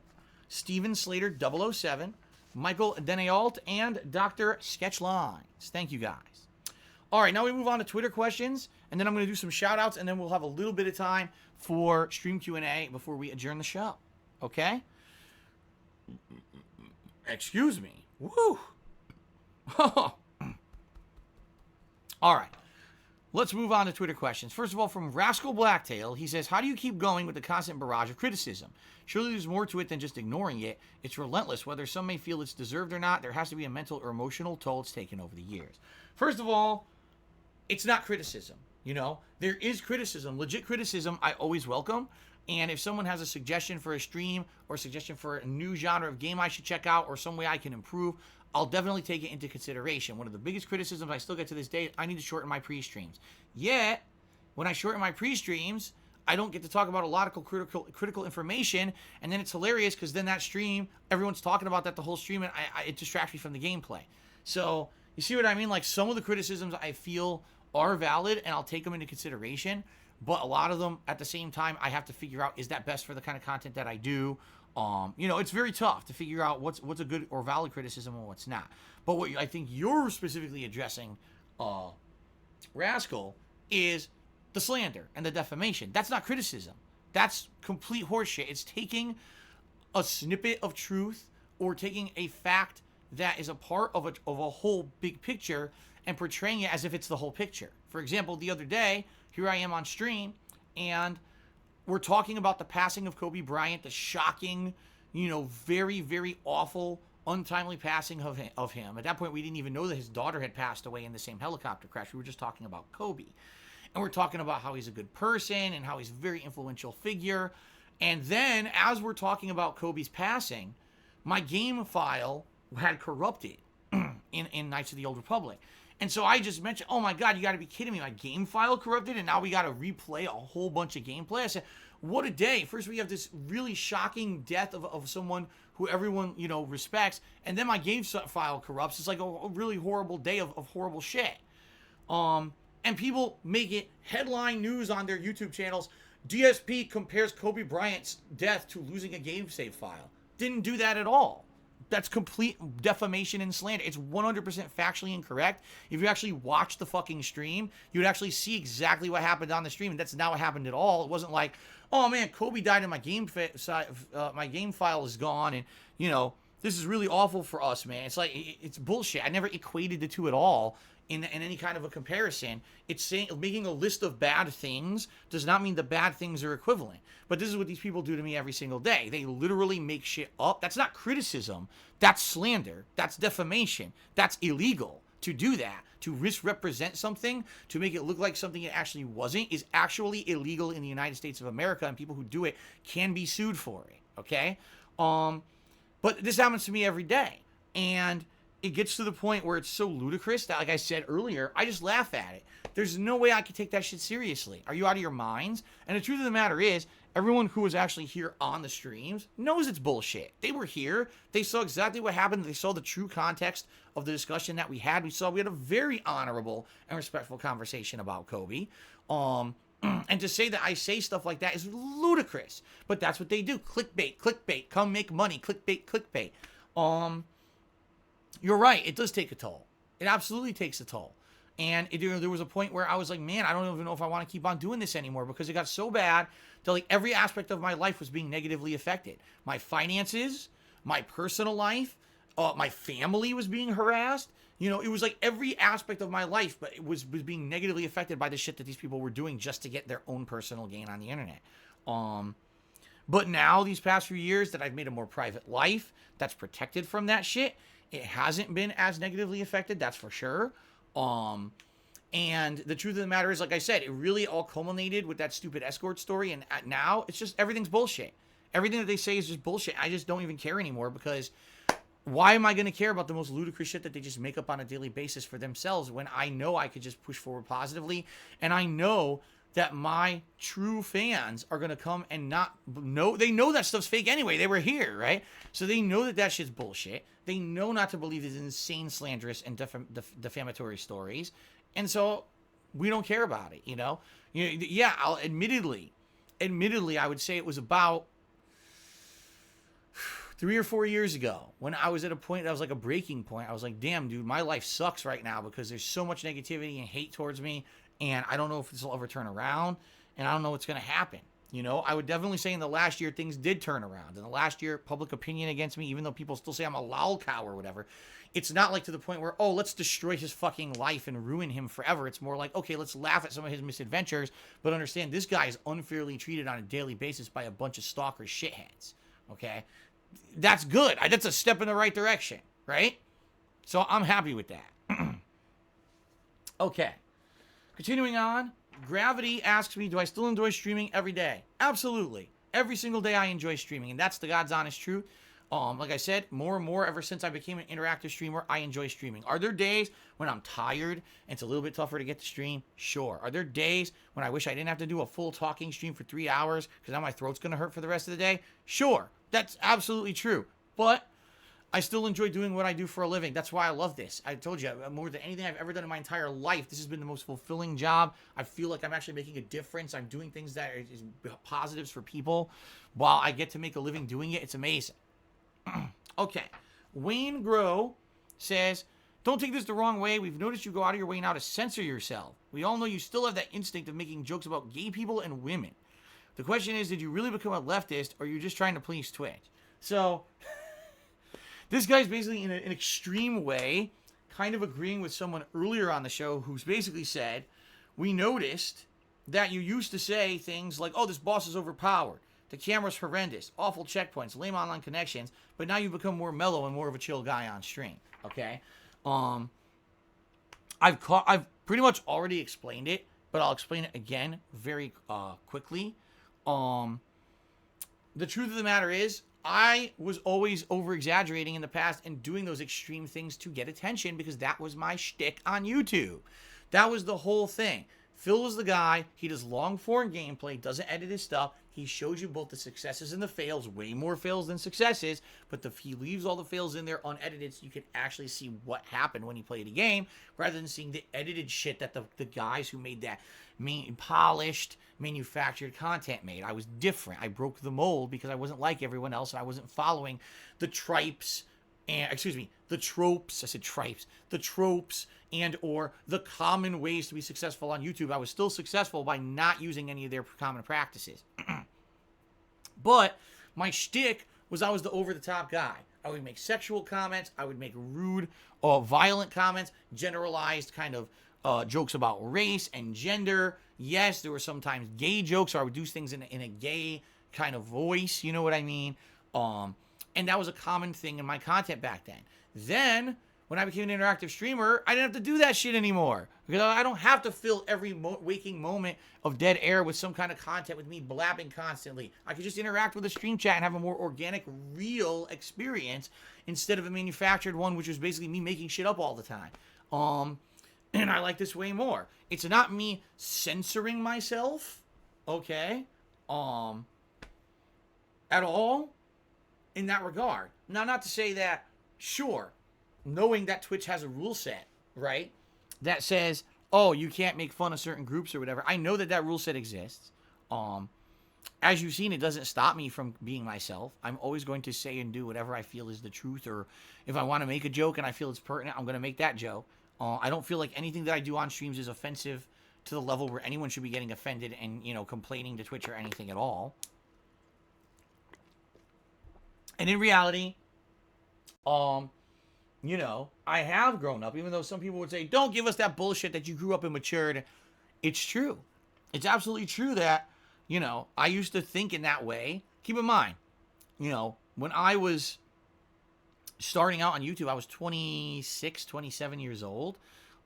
Steven Slater 007, Michael Denault, and Dr. Sketchlines. Thank you guys. All right, now we move on to Twitter questions, and then I'm going to do some shout-outs, and then we'll have a little bit of time for stream Q&A before we adjourn the show. Okay? Excuse me. Woo! All right. Let's move on to Twitter questions. First of all, from Rascal Blacktail, he says, how do you keep going with the constant barrage of criticism? Surely there's more to it than just ignoring it. It's relentless. Whether some may feel it's deserved or not, there has to be a mental or emotional toll it's taken over the years. First of all, it's not criticism. You know, there is criticism. Legit criticism I always welcome. And if someone has a suggestion for a stream or a suggestion for a new genre of game I should check out or some way I can improve, I'll definitely take it into consideration. One of the biggest criticisms I still get to this day, I need to shorten my pre-streams. Yet, when I shorten my pre-streams, I don't get to talk about a lot of critical information, and then it's hilarious because then that stream, everyone's talking about that the whole stream, and it distracts me from the gameplay. So, you see what I mean? Like, some of the criticisms I feel are valid, and I'll take them into consideration, but a lot of them, at the same time, I have to figure out, is that best for the kind of content that I do? You know, it's very tough to figure out what's a good or valid criticism and what's not. But what I think you're specifically addressing, Rascal, is the slander and the defamation. That's not criticism. That's complete horseshit. It's taking a snippet of truth or taking a fact that is a part of a whole big picture and portraying it as if it's the whole picture. For example, the other day, here I am on stream, and we're talking about the passing of Kobe Bryant, the shocking, you know, very, very awful, untimely passing of him. At that point, we didn't even know that his daughter had passed away in the same helicopter crash. We were just talking about Kobe. And we're talking about how he's a good person and how he's a very influential figure. And then, as we're talking about Kobe's passing, my game file had corrupted in Knights of the Old Republic. And so I just mentioned, oh my God, you got to be kidding me. My game file corrupted and now we got to replay a whole bunch of gameplay. I said, what a day. First, we have this really shocking death of someone who everyone, you know, respects. And then my game file corrupts. It's like a really horrible day of horrible shit. And people make it headline news on their YouTube channels. DSP compares Kobe Bryant's death to losing a game save file. Didn't do that at all. That's complete defamation and slander. It's 100% factually incorrect. If you actually watch the fucking stream, you would actually see exactly what happened on the stream, and that's not what happened at all. It wasn't like, oh man, Kobe died and my game file is gone, and you know, this is really awful for us, man. It's like, it's bullshit. I never equated the two at all in any kind of a comparison. It's saying, making a list of bad things does not mean the bad things are equivalent. But this is what these people do to me every single day. They literally make shit up. That's not criticism. That's slander. That's defamation. That's illegal. To do that, to misrepresent something, to make it look like something it actually wasn't, is actually illegal in the United States of America, and people who do it can be sued for it, okay? But this happens to me every day, and it gets to the point where it's so ludicrous that, like I said earlier, I just laugh at it. There's no way I could take that shit seriously. Are you out of your minds? And the truth of the matter is, everyone who was actually here on the streams knows it's bullshit. They were here. They saw exactly what happened. They saw the true context of the discussion that we had. We had a very honorable and respectful conversation about Kobe. And to say that I say stuff like that is ludicrous. But that's what they do. Clickbait, clickbait. Come make money. Clickbait, clickbait. You're right. It does take a toll. It absolutely takes a toll. And there was a point where I was like, man, I don't even know if I want to keep on doing this anymore, because it got so bad that like every aspect of my life was being negatively affected. My finances, my personal life, my family was being harassed. It was like every aspect of my life, but it was being negatively affected by the shit that these people were doing just to get their own personal gain on the internet. But now, these past few years that I've made a more private life that's protected from that shit, it hasn't been as negatively affected, that's for sure. And the truth of the matter is, like I said, it really all culminated with that stupid escort story, and now it's just everything's bullshit. Everything that they say is just bullshit. I just don't even care anymore, because why am I going to care about the most ludicrous shit that they just make up on a daily basis for themselves, when I know I could just push forward positively, and I know that my true fans are going to come and not know. They know that stuff's fake anyway. They were here, right? So they know that that shit's bullshit. They know not to believe these insane, slanderous, and defamatory stories. And so we don't care about it, Yeah, admittedly, I would say it was about 3 or 4 years ago when I was at a point that was like a breaking point. I was like, damn, dude, my life sucks right now because there's so much negativity and hate towards me. And I don't know if this will ever turn around, and I don't know what's going to happen. I would definitely say in the last year, things did turn around. In the last year, public opinion against me, even though people still say I'm a lol cow or whatever, it's not like to the point where, oh, let's destroy his fucking life and ruin him forever. It's more like, okay, let's laugh at some of his misadventures, but understand this guy is unfairly treated on a daily basis by a bunch of stalker shitheads. Okay? That's good. That's a step in the right direction, right? So I'm happy with that. Okay. Continuing on, Gravity asks me, do I still enjoy streaming every day? Absolutely. Every single day I enjoy streaming, and that's the God's honest truth. Like I said, more and more ever since I became an interactive streamer, I enjoy streaming. Are there days when I'm tired and it's a little bit tougher to get to stream? Sure. Are there days when I wish I didn't have to do a full talking stream for 3 hours because now my throat's going to hurt for the rest of the day? Sure. That's absolutely true. But I still enjoy doing what I do for a living. That's why I love this. I told you, more than anything I've ever done in my entire life, this has been the most fulfilling job. I feel like I'm actually making a difference. I'm doing things that are positives for people while I get to make a living doing it. It's amazing. Okay. Wayne Grow says, don't take this the wrong way. We've noticed you go out of your way now to censor yourself. We all know you still have that instinct of making jokes about gay people and women. The question is, did you really become a leftist, or are you just trying to please Twitch? So this guy's basically in an extreme way kind of agreeing with someone earlier on the show who's basically said, we noticed that you used to say things like, oh, this boss is overpowered, the camera's horrendous, awful checkpoints, lame online connections, but now you've become more mellow and more of a chill guy on stream. Okay? I've pretty much already explained it, but I'll explain it again very quickly. The truth of the matter is, I was always over-exaggerating in the past and doing those extreme things to get attention because that was my shtick on YouTube. That was the whole thing. Phil was the guy. He does long-form gameplay, doesn't edit his stuff. He shows you both the successes and the fails, way more fails than successes, but he leaves all the fails in there unedited so you can actually see what happened when he played a game rather than seeing the edited shit that the guys who made that polished, manufactured content made. I was different. I broke the mold because I wasn't like everyone else and I wasn't following the tropes and or the common ways to be successful on YouTube. I was still successful by not using any of their common practices. But my shtick was I was the over-the-top guy. I would make sexual comments. I would make rude or violent comments, generalized kind of jokes about race and gender. Yes, there were sometimes gay jokes, or I would do things in a gay kind of voice. You know what I mean? And that was a common thing in my content back then. Then, when I became an interactive streamer, I didn't have to do that shit anymore. Because I don't have to fill every waking moment of dead air with some kind of content with me blabbing constantly. I could just interact with the stream chat and have a more organic, real experience instead of a manufactured one, which was basically me making shit up all the time. And I like this way more. It's not me censoring myself, okay, at all in that regard. Now, not to say that, sure, knowing that Twitch has a rule set, right, that says, oh, you can't make fun of certain groups or whatever. I know that rule set exists. As you've seen, it doesn't stop me from being myself. I'm always going to say and do whatever I feel is the truth, or if I want to make a joke and I feel it's pertinent, I'm going to make that joke. I don't feel like anything that I do on streams is offensive to the level where anyone should be getting offended and, you know, complaining to Twitch or anything at all. And in reality, you know, I have grown up, even though some people would say, don't give us that bullshit that you grew up and matured. It's true. It's absolutely true that, you know, I used to think in that way. Keep in mind, you know, when I was starting out on YouTube, I was 26, 27 years old,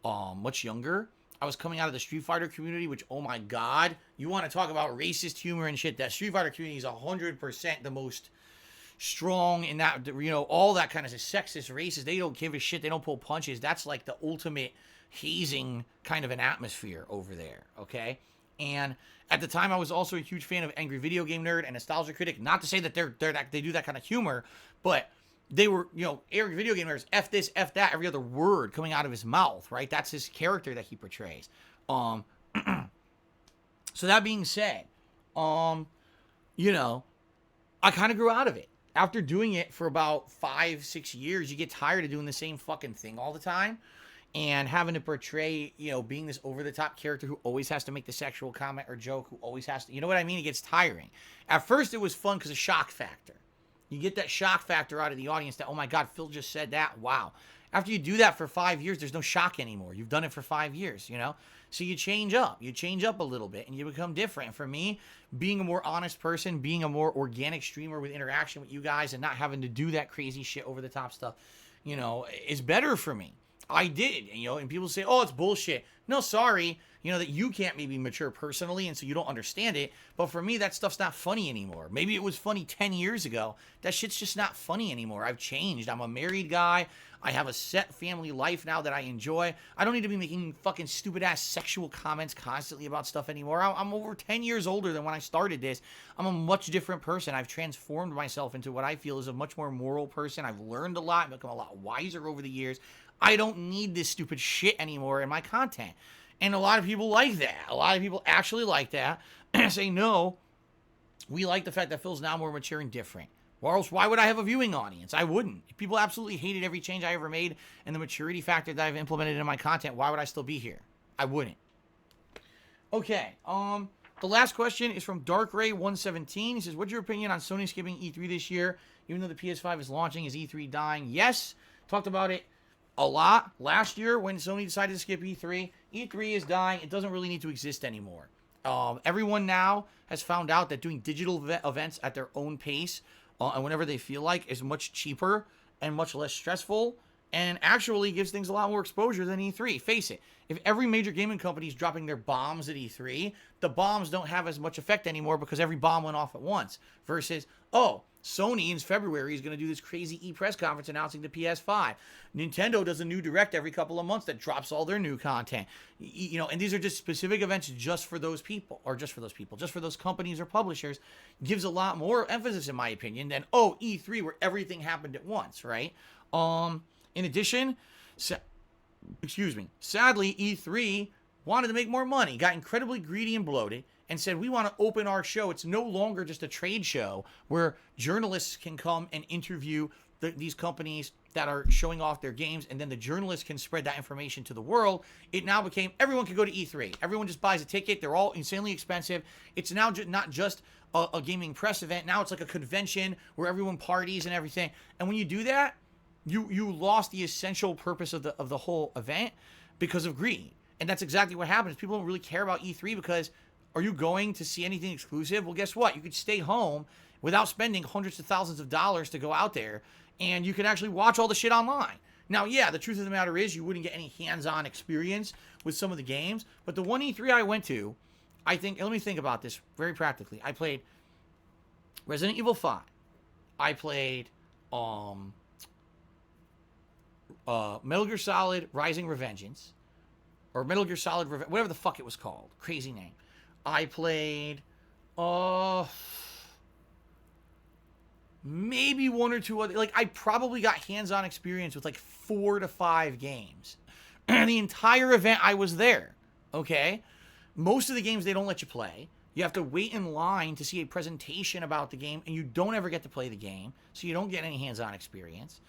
much younger. I was coming out of the Street Fighter community, which, oh my God, you want to talk about racist humor and shit. That Street Fighter community is 100% the most strong in that, you know, all that kind of sexist, racist. They don't give a shit. They don't pull punches. That's like the ultimate hazing kind of an atmosphere over there, okay? And at the time, I was also a huge fan of Angry Video Game Nerd and Nostalgia Critic. Not to say that they do that kind of humor, but they were, you know, Angry Video Game Nerd, F this, F that, every other word coming out of his mouth, right? That's his character that he portrays. So that being said, you know, I kind of grew out of it. After doing it for about 5-6 years, you get tired of doing the same fucking thing all the time and having to portray, you know, being this over-the-top character who always has to make the sexual comment or joke, who always has to, you know what I mean? It gets tiring. At first, it was fun because of shock factor. You get that shock factor out of the audience that, oh my God, Phil just said that. Wow. After you do that for 5 years, there's no shock anymore. You've done it for 5 years, you know? So you change up. You change up a little bit and you become different. For me, being a more honest person, being a more organic streamer with interaction with you guys and not having to do that crazy shit over the top stuff, you know, is better for me. I did, you know, and people say, oh, it's bullshit. No, sorry, you know, that you can't maybe mature personally and so you don't understand it. But for me, that stuff's not funny anymore. Maybe it was funny 10 years ago. That shit's just not funny anymore. I've changed. I'm a married guy. I have a set family life now that I enjoy. I don't need to be making fucking stupid ass sexual comments constantly about stuff anymore. I'm over 10 years older than when I started this. I'm a much different person. I've transformed myself into what I feel is a much more moral person. I've learned a lot, become a lot wiser over the years. I don't need this stupid shit anymore in my content. And a lot of people like that. A lot of people actually like that. And say, no, we like the fact that Phil's now more mature and different. Or else, why would I have a viewing audience? I wouldn't. If people absolutely hated every change I ever made and the maturity factor that I've implemented in my content, why would I still be here? I wouldn't. Okay, the last question is from DarkRay117. He says, what's your opinion on Sony skipping E3 this year? Even though the PS5 is launching, is E3 dying? Yes, talked about it a lot last year when Sony decided to skip E3. E3 is dying. It doesn't really need to exist anymore. Everyone now has found out that doing digital events at their own pace and whenever they feel like is much cheaper and much less stressful and actually gives things a lot more exposure than E3. Face it, if every major gaming company is dropping their bombs at E3, the bombs don't have as much effect anymore because every bomb went off at once. Versus, oh, Sony in February is going to do this crazy E-press conference announcing the PS5. Nintendo does a new direct every couple of months that drops all their new content. You know, and these are just specific events just for those people, or just for those companies or publishers. Gives a lot more emphasis, in my opinion, than, oh, E3 where everything happened at once, right? In addition, sadly, E3 wanted to make more money, got incredibly greedy and bloated, and said, we want to open our show. It's no longer just a trade show where journalists can come and interview these companies that are showing off their games, and then the journalists can spread that information to the world. It now became, everyone can go to E3. Everyone just buys a ticket. They're all insanely expensive. It's now not just a gaming press event. Now it's like a convention where everyone parties and everything. And when you do that, you lost the essential purpose of the whole event because of greed. And that's exactly what happens. People don't really care about E3 because, are you going to see anything exclusive? Well, guess what? You could stay home without spending hundreds of thousands of dollars to go out there, and you could actually watch all the shit online. Now, yeah, the truth of the matter is you wouldn't get any hands-on experience with some of the games, but the one E3 I went to, I think, let me think about this very practically. I played Resident Evil 5. I played Metal Gear Solid Rising Revengeance, or Metal Gear Solid whatever the fuck it was called. Crazy name. I played maybe one or two other, like I probably got hands-on experience with like 4 to 5 games. And the entire event I was there. Okay? Most of the games they don't let you play. You have to wait in line to see a presentation about the game, and you don't ever get to play the game, so you don't get any hands-on experience.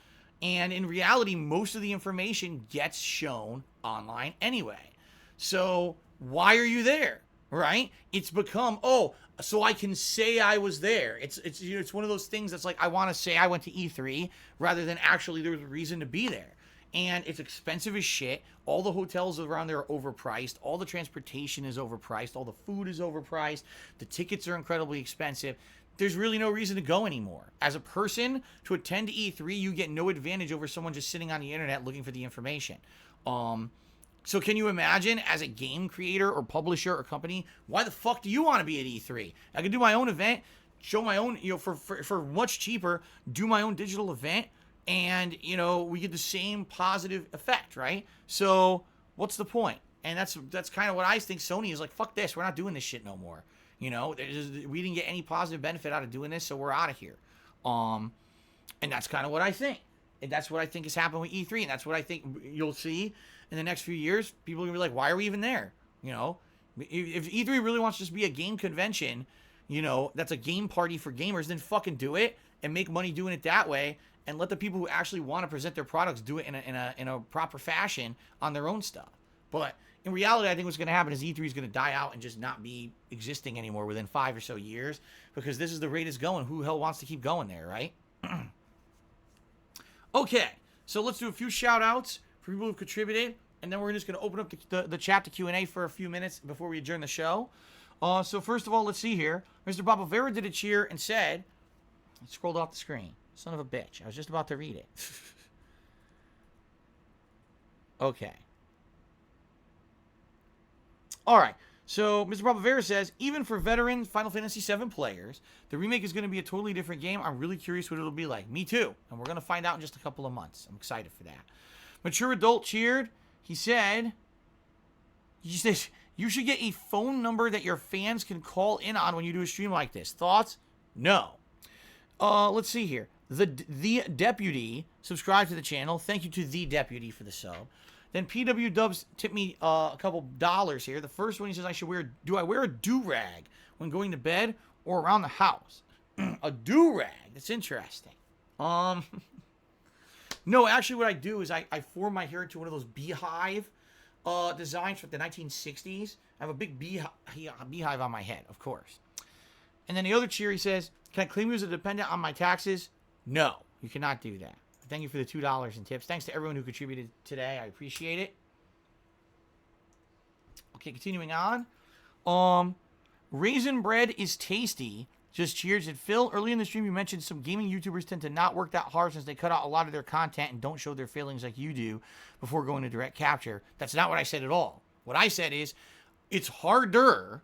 And in reality, most of the information gets shown online anyway. So why are you there, right? It's become, oh, so I can say I was there. It's one of those things that's like, I want to say I went to E3 rather than actually there was a reason to be there. And it's expensive as shit. All the hotels around there are overpriced. All the transportation is overpriced. All the food is overpriced. The tickets are incredibly expensive. There's really no reason to go anymore. As a person, to attend E3, you get no advantage over someone just sitting on the internet looking for the information. So can you imagine, as a game creator or publisher or company, why the fuck do you want to be at E3? I can do my own event, show my own, for much cheaper, do my own digital event, and, we get the same positive effect, right? So what's the point? And that's kind of what I think. Sony is like, fuck this, we're not doing this shit no more. We didn't get any positive benefit out of doing this, so we're out of here. And that's kind of what I think. And that's what I think has happened with E3, and that's what I think you'll see in the next few years. People are going to be like, why are we even there? If E3 really wants to just be a game convention, that's a game party for gamers, then fucking do it and make money doing it that way, and let the people who actually want to present their products do it in a proper fashion on their own stuff. But in reality, I think what's going to happen is E3 is going to die out and just not be existing anymore within 5 or so years, because this is the rate it's going. Who the hell wants to keep going there, right? Okay, so let's do a few shout-outs for people who've contributed, and then we're just going to open up the chat to Q&A for a few minutes before we adjourn the show. So first of all, let's see here. Mr. Papavera did a cheer and said, I scrolled off the screen. Son of a bitch. I was just about to read it. Okay. All right. So Mr. Papavera says, even for veteran Final Fantasy VII players, the remake is going to be a totally different game. I'm really curious what it'll be like. Me too. And we're going to find out in just a couple of months. I'm excited for that. Mature Adult cheered. He said, you should get a phone number that your fans can call in on when you do a stream like this. Thoughts? No. Let's see here. The Deputy subscribed to the channel. Thank you to The Deputy for the sub. Then PW Dubs tipped me a couple dollars here. The first one, he says, do I wear a do-rag when going to bed or around the house? A do-rag. That's interesting. No, actually what I do is I form my hair into one of those beehive designs from the 1960s. I have a big beehive on my head, of course. And then the other cheer, he says, can I claim you as a dependent on my taxes? No, you cannot do that. Thank you for the $2 in tips. Thanks to everyone who contributed today. I appreciate it. Okay, continuing on. Raisin bread is tasty. Just cheers. And Phil, early in the stream, you mentioned some gaming YouTubers tend to not work that hard since they cut out a lot of their content and don't show their feelings like you do before going to direct capture. That's not what I said at all. What I said is it's harder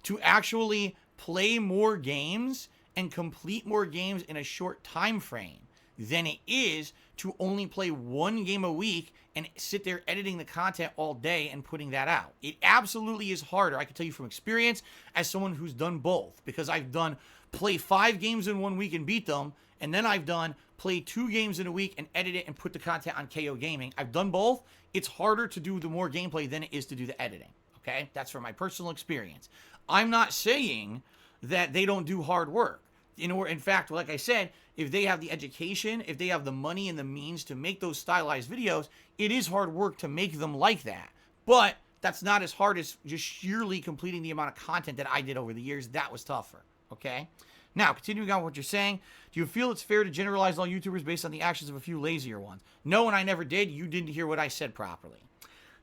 to actually play more games and complete more games in a short time frame than it is to only play one game a week and sit there editing the content all day and putting that out. It absolutely is harder. I can tell you from experience as someone who's done both, because I've done play 5 games in 1 week and beat them, and then I've done play 2 games in a week and edit it and put the content on KO Gaming. I've done both. It's harder to do the more gameplay than it is to do the editing. Okay? That's from my personal experience. I'm not saying that they don't do hard work. In fact, like I said, if they have the education, if they have the money and the means to make those stylized videos, it is hard work to make them like that. But that's not as hard as just sheerly completing the amount of content that I did over the years. That was tougher, okay? Now, continuing on what you're saying, do you feel it's fair to generalize all YouTubers based on the actions of a few lazier ones? No, and I never did. You didn't hear what I said properly.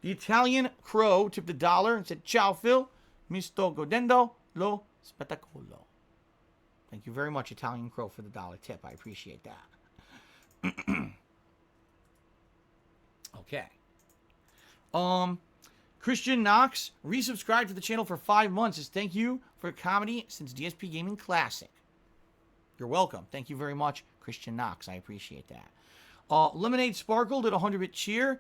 The Italian Crow tipped $1 and said, Ciao, Phil. Mi sto godendo lo spettacolo. Thank you very much, Italian Crow, for the $1 tip. I appreciate that. Okay. Christian Knox resubscribed to the channel for 5 months. Says thank you for comedy since DSP Gaming Classic. You're welcome. Thank you very much, Christian Knox. I appreciate that. Lemonade Sparkle did a 100-bit cheer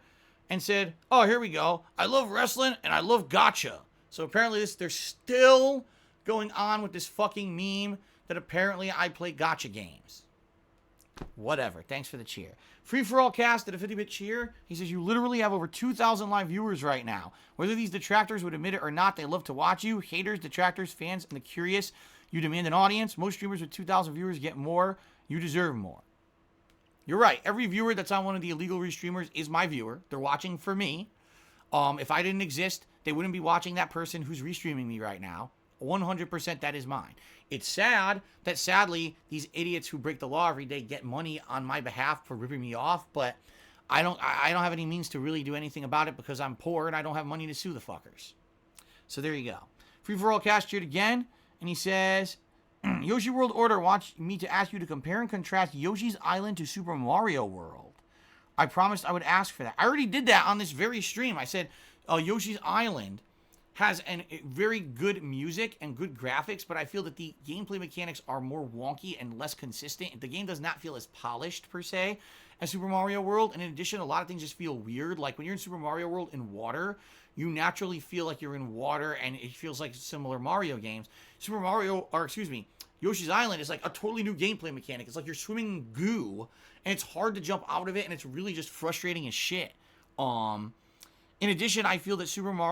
and said, oh, here we go. I love wrestling and I love gotcha. So apparently they're still going on with this fucking meme that apparently I play gotcha games. Whatever. Thanks for the cheer. Free for All Cast did a 50-bit cheer. He says, you literally have over 2,000 live viewers right now. Whether these detractors would admit it or not, they love to watch you. Haters, detractors, fans, and the curious. You demand an audience. Most streamers with 2,000 viewers get more. You deserve more. You're right. Every viewer that's on one of the illegal restreamers is my viewer. They're watching for me. If I didn't exist, they wouldn't be watching that person who's restreaming me right now. 100% that is mine. It's sad that sadly these idiots who break the law every day get money on my behalf for ripping me off, but I don't have any means to really do anything about it because I'm poor and I don't have money to sue the fuckers. So there you go. Free for all cast cheered again, and he says, Yoshi World Order wants me to ask you to compare and contrast Yoshi's Island to Super Mario World. I promised I would ask for that. I already did that on this very stream. I said Yoshi's Island has very good music and good graphics, but I feel that the gameplay mechanics are more wonky and less consistent. The game does not feel as polished, per se, as Super Mario World. And in addition, a lot of things just feel weird. Like when you're in Super Mario World in water, you naturally feel like you're in water, and it feels like similar Mario games. Yoshi's Island is like a totally new gameplay mechanic. It's like you're swimming in goo, and it's hard to jump out of it, and it's really just frustrating as shit. In addition, I feel that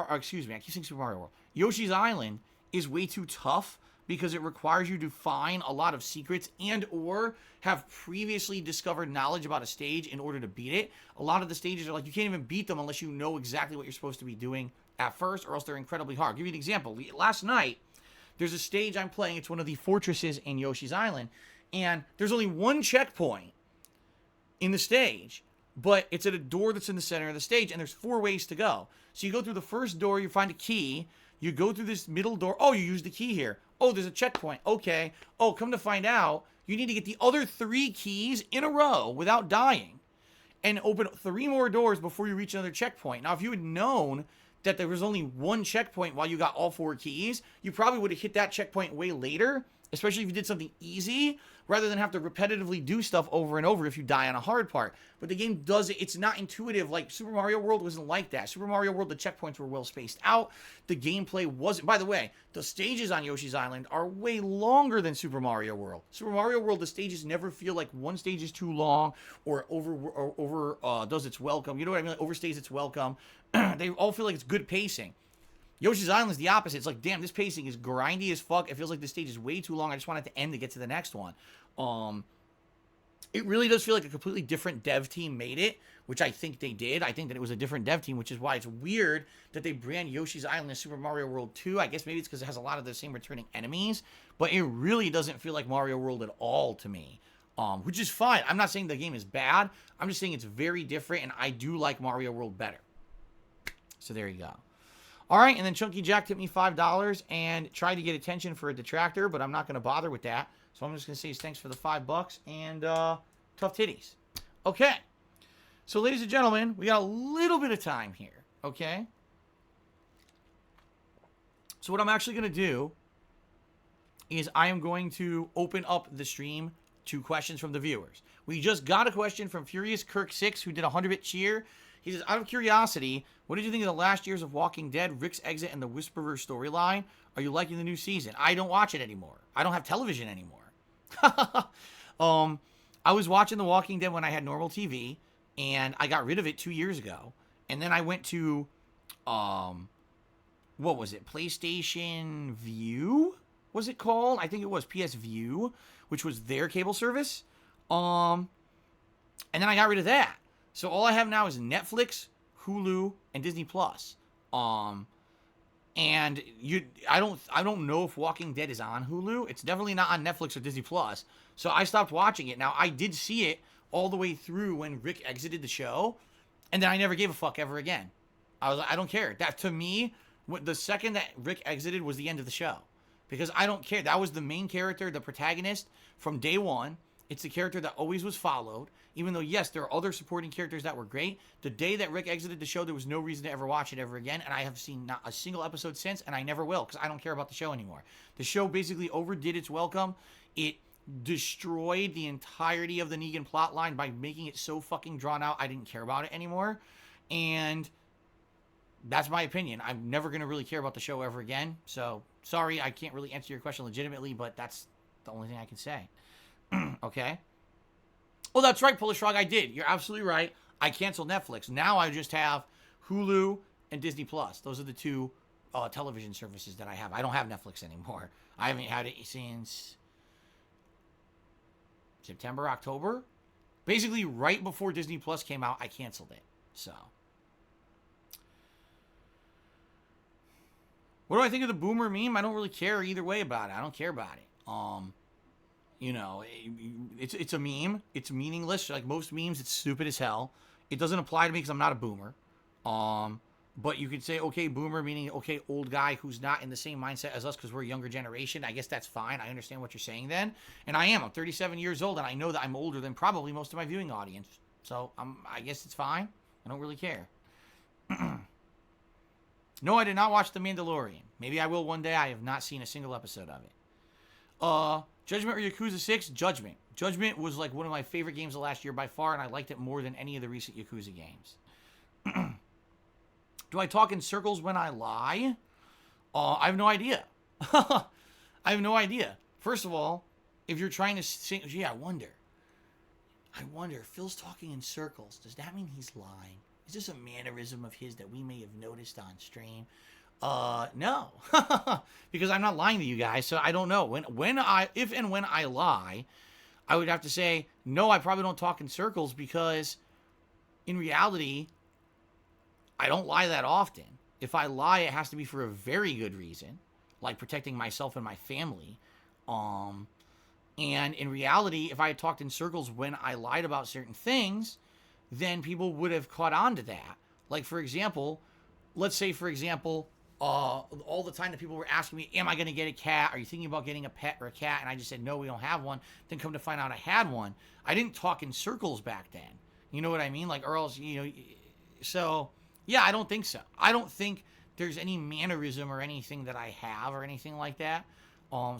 I keep saying Super Mario World. Yoshi's Island is way too tough because it requires you to find a lot of secrets and or have previously discovered knowledge about a stage in order to beat it. A lot of the stages are like, you can't even beat them unless you know exactly what you're supposed to be doing at first, or else they're incredibly hard. I'll give you an example. Last night, there's a stage I'm playing. It's one of the fortresses in Yoshi's Island, and there's only one checkpoint in the stage, but it's at a door that's in the center of the stage, and there's 4 ways to go. So you go through the first door, you find a key, you go through this middle door, oh, you use the key here. Oh, there's a checkpoint, okay. Oh, come to find out, you need to get the other 3 keys in a row without dying, and open 3 more doors before you reach another checkpoint. Now, if you had known that there was only one checkpoint while you got all 4 keys, you probably would have hit that checkpoint way later, especially if you did something easy, rather than have to repetitively do stuff over and over if you die on a hard part. But the game does it. It's not intuitive. Like Super Mario World wasn't like that. Super Mario World, the checkpoints were well spaced out. The gameplay wasn't. By the way, the stages on Yoshi's Island are way longer than Super Mario World. Super Mario World, the stages never feel like one stage is too long or does its welcome. You know what I mean? Like overstays its welcome. They all feel like it's good pacing. Yoshi's Island is the opposite. It's like, damn, this pacing is grindy as fuck. It feels like this stage is way too long. I just want it to end to get to the next one. It really does feel like a completely different dev team made it, which I think they did. I think that it was a different dev team, which is why it's weird that they brand Yoshi's Island as Super Mario World 2. I guess maybe it's because it has a lot of the same returning enemies, but it really doesn't feel like Mario World at all to me, which is fine. I'm not saying the game is bad. I'm just saying it's very different, and I do like Mario World better. So there you go. All right, and then Chunky Jack tipped me $5 and tried to get attention for a detractor, but I'm not going to bother with that. So I'm just going to say thanks for the $5 and tough titties. Okay. So, ladies and gentlemen, we got a little bit of time here, okay? So what I'm actually going to do is I am going to open up the stream to questions from the viewers. We just got a question from Furious Kirk 6, who did a 100-bit cheer. He says, out of curiosity, what did you think of the last years of Walking Dead, Rick's exit, and the Whisperer storyline? Are you liking the new season? I don't watch it anymore. I don't have television anymore. I was watching The Walking Dead when I had normal TV, and I got rid of it 2 years ago. And then I went to, what was it? PlayStation View? Was it called? I think it was PS View, which was their cable service. And then I got rid of that. So all I have now is Netflix, Hulu, and Disney Plus. And I don't know if Walking Dead is on Hulu. It's definitely not on Netflix or Disney Plus. So I stopped watching it. Now I did see it all the way through when Rick exited the show, and then I never gave a fuck ever again. I was like, I don't care. That to me, the second that Rick exited was the end of the show, because I don't care. That was the main character, the protagonist from day one. It's the character that always was followed, even though, yes, there are other supporting characters that were great. The day that Rick exited the show, there was no reason to ever watch it ever again, and I have seen not a single episode since, and I never will, because I don't care about the show anymore. The show basically overdid its welcome. It destroyed the entirety of the Negan plotline by making it so fucking drawn out, I didn't care about it anymore. And that's my opinion. I'm never going to really care about the show ever again. So, sorry, I can't really answer your question legitimately, but that's the only thing I can say. Okay? Oh, that's right, Polish Frog, I did. You're absolutely right. I canceled Netflix. Now I just have Hulu and Disney Plus. Those are the two television services that I have. I don't have Netflix anymore. I haven't had it since September, October. Basically, right before Disney Plus came out, I canceled it. So, what do I think of the boomer meme? I don't really care either way about it. I don't care about it. You know, it's a meme. It's meaningless. Like most memes, it's stupid as hell. It doesn't apply to me because I'm not a boomer. But you could say, okay, boomer, meaning, okay, old guy who's not in the same mindset as us because we're a younger generation. I guess that's fine. I understand what you're saying then. And I am. I'm 37 years old, and I know that I'm older than probably most of my viewing audience. So I guess it's fine. I don't really care. No, I did not watch The Mandalorian. Maybe I will one day. I have not seen a single episode of it. Judgment or Yakuza 6? Judgment. Judgment was like one of my favorite games of last year by far, and I liked it more than any of the recent Yakuza games. Do I talk in circles when I lie? I have no idea. I have no idea. First of all, if you're trying to sing, gee, I wonder, Phil's talking in circles. Does that mean he's lying? Is this a mannerism of his that we may have noticed on stream? No, because I'm not lying to you guys, so I don't know. If and when I lie, I would have to say, no, I probably don't talk in circles because in reality, I don't lie that often. If I lie, it has to be for a very good reason, like protecting myself and my family. And in reality, if I had talked in circles when I lied about certain things, then people would have caught on to that. Like, for example, let's say, all the time that people were asking me, am I going to get a cat? Are you thinking about getting a pet or a cat? And I just said, no, we don't have one. Then come to find out I had one. I didn't talk in circles back then. You know what I mean? Like, or else, so, yeah, I don't think so. I don't think there's any mannerism or anything that I have or anything like that.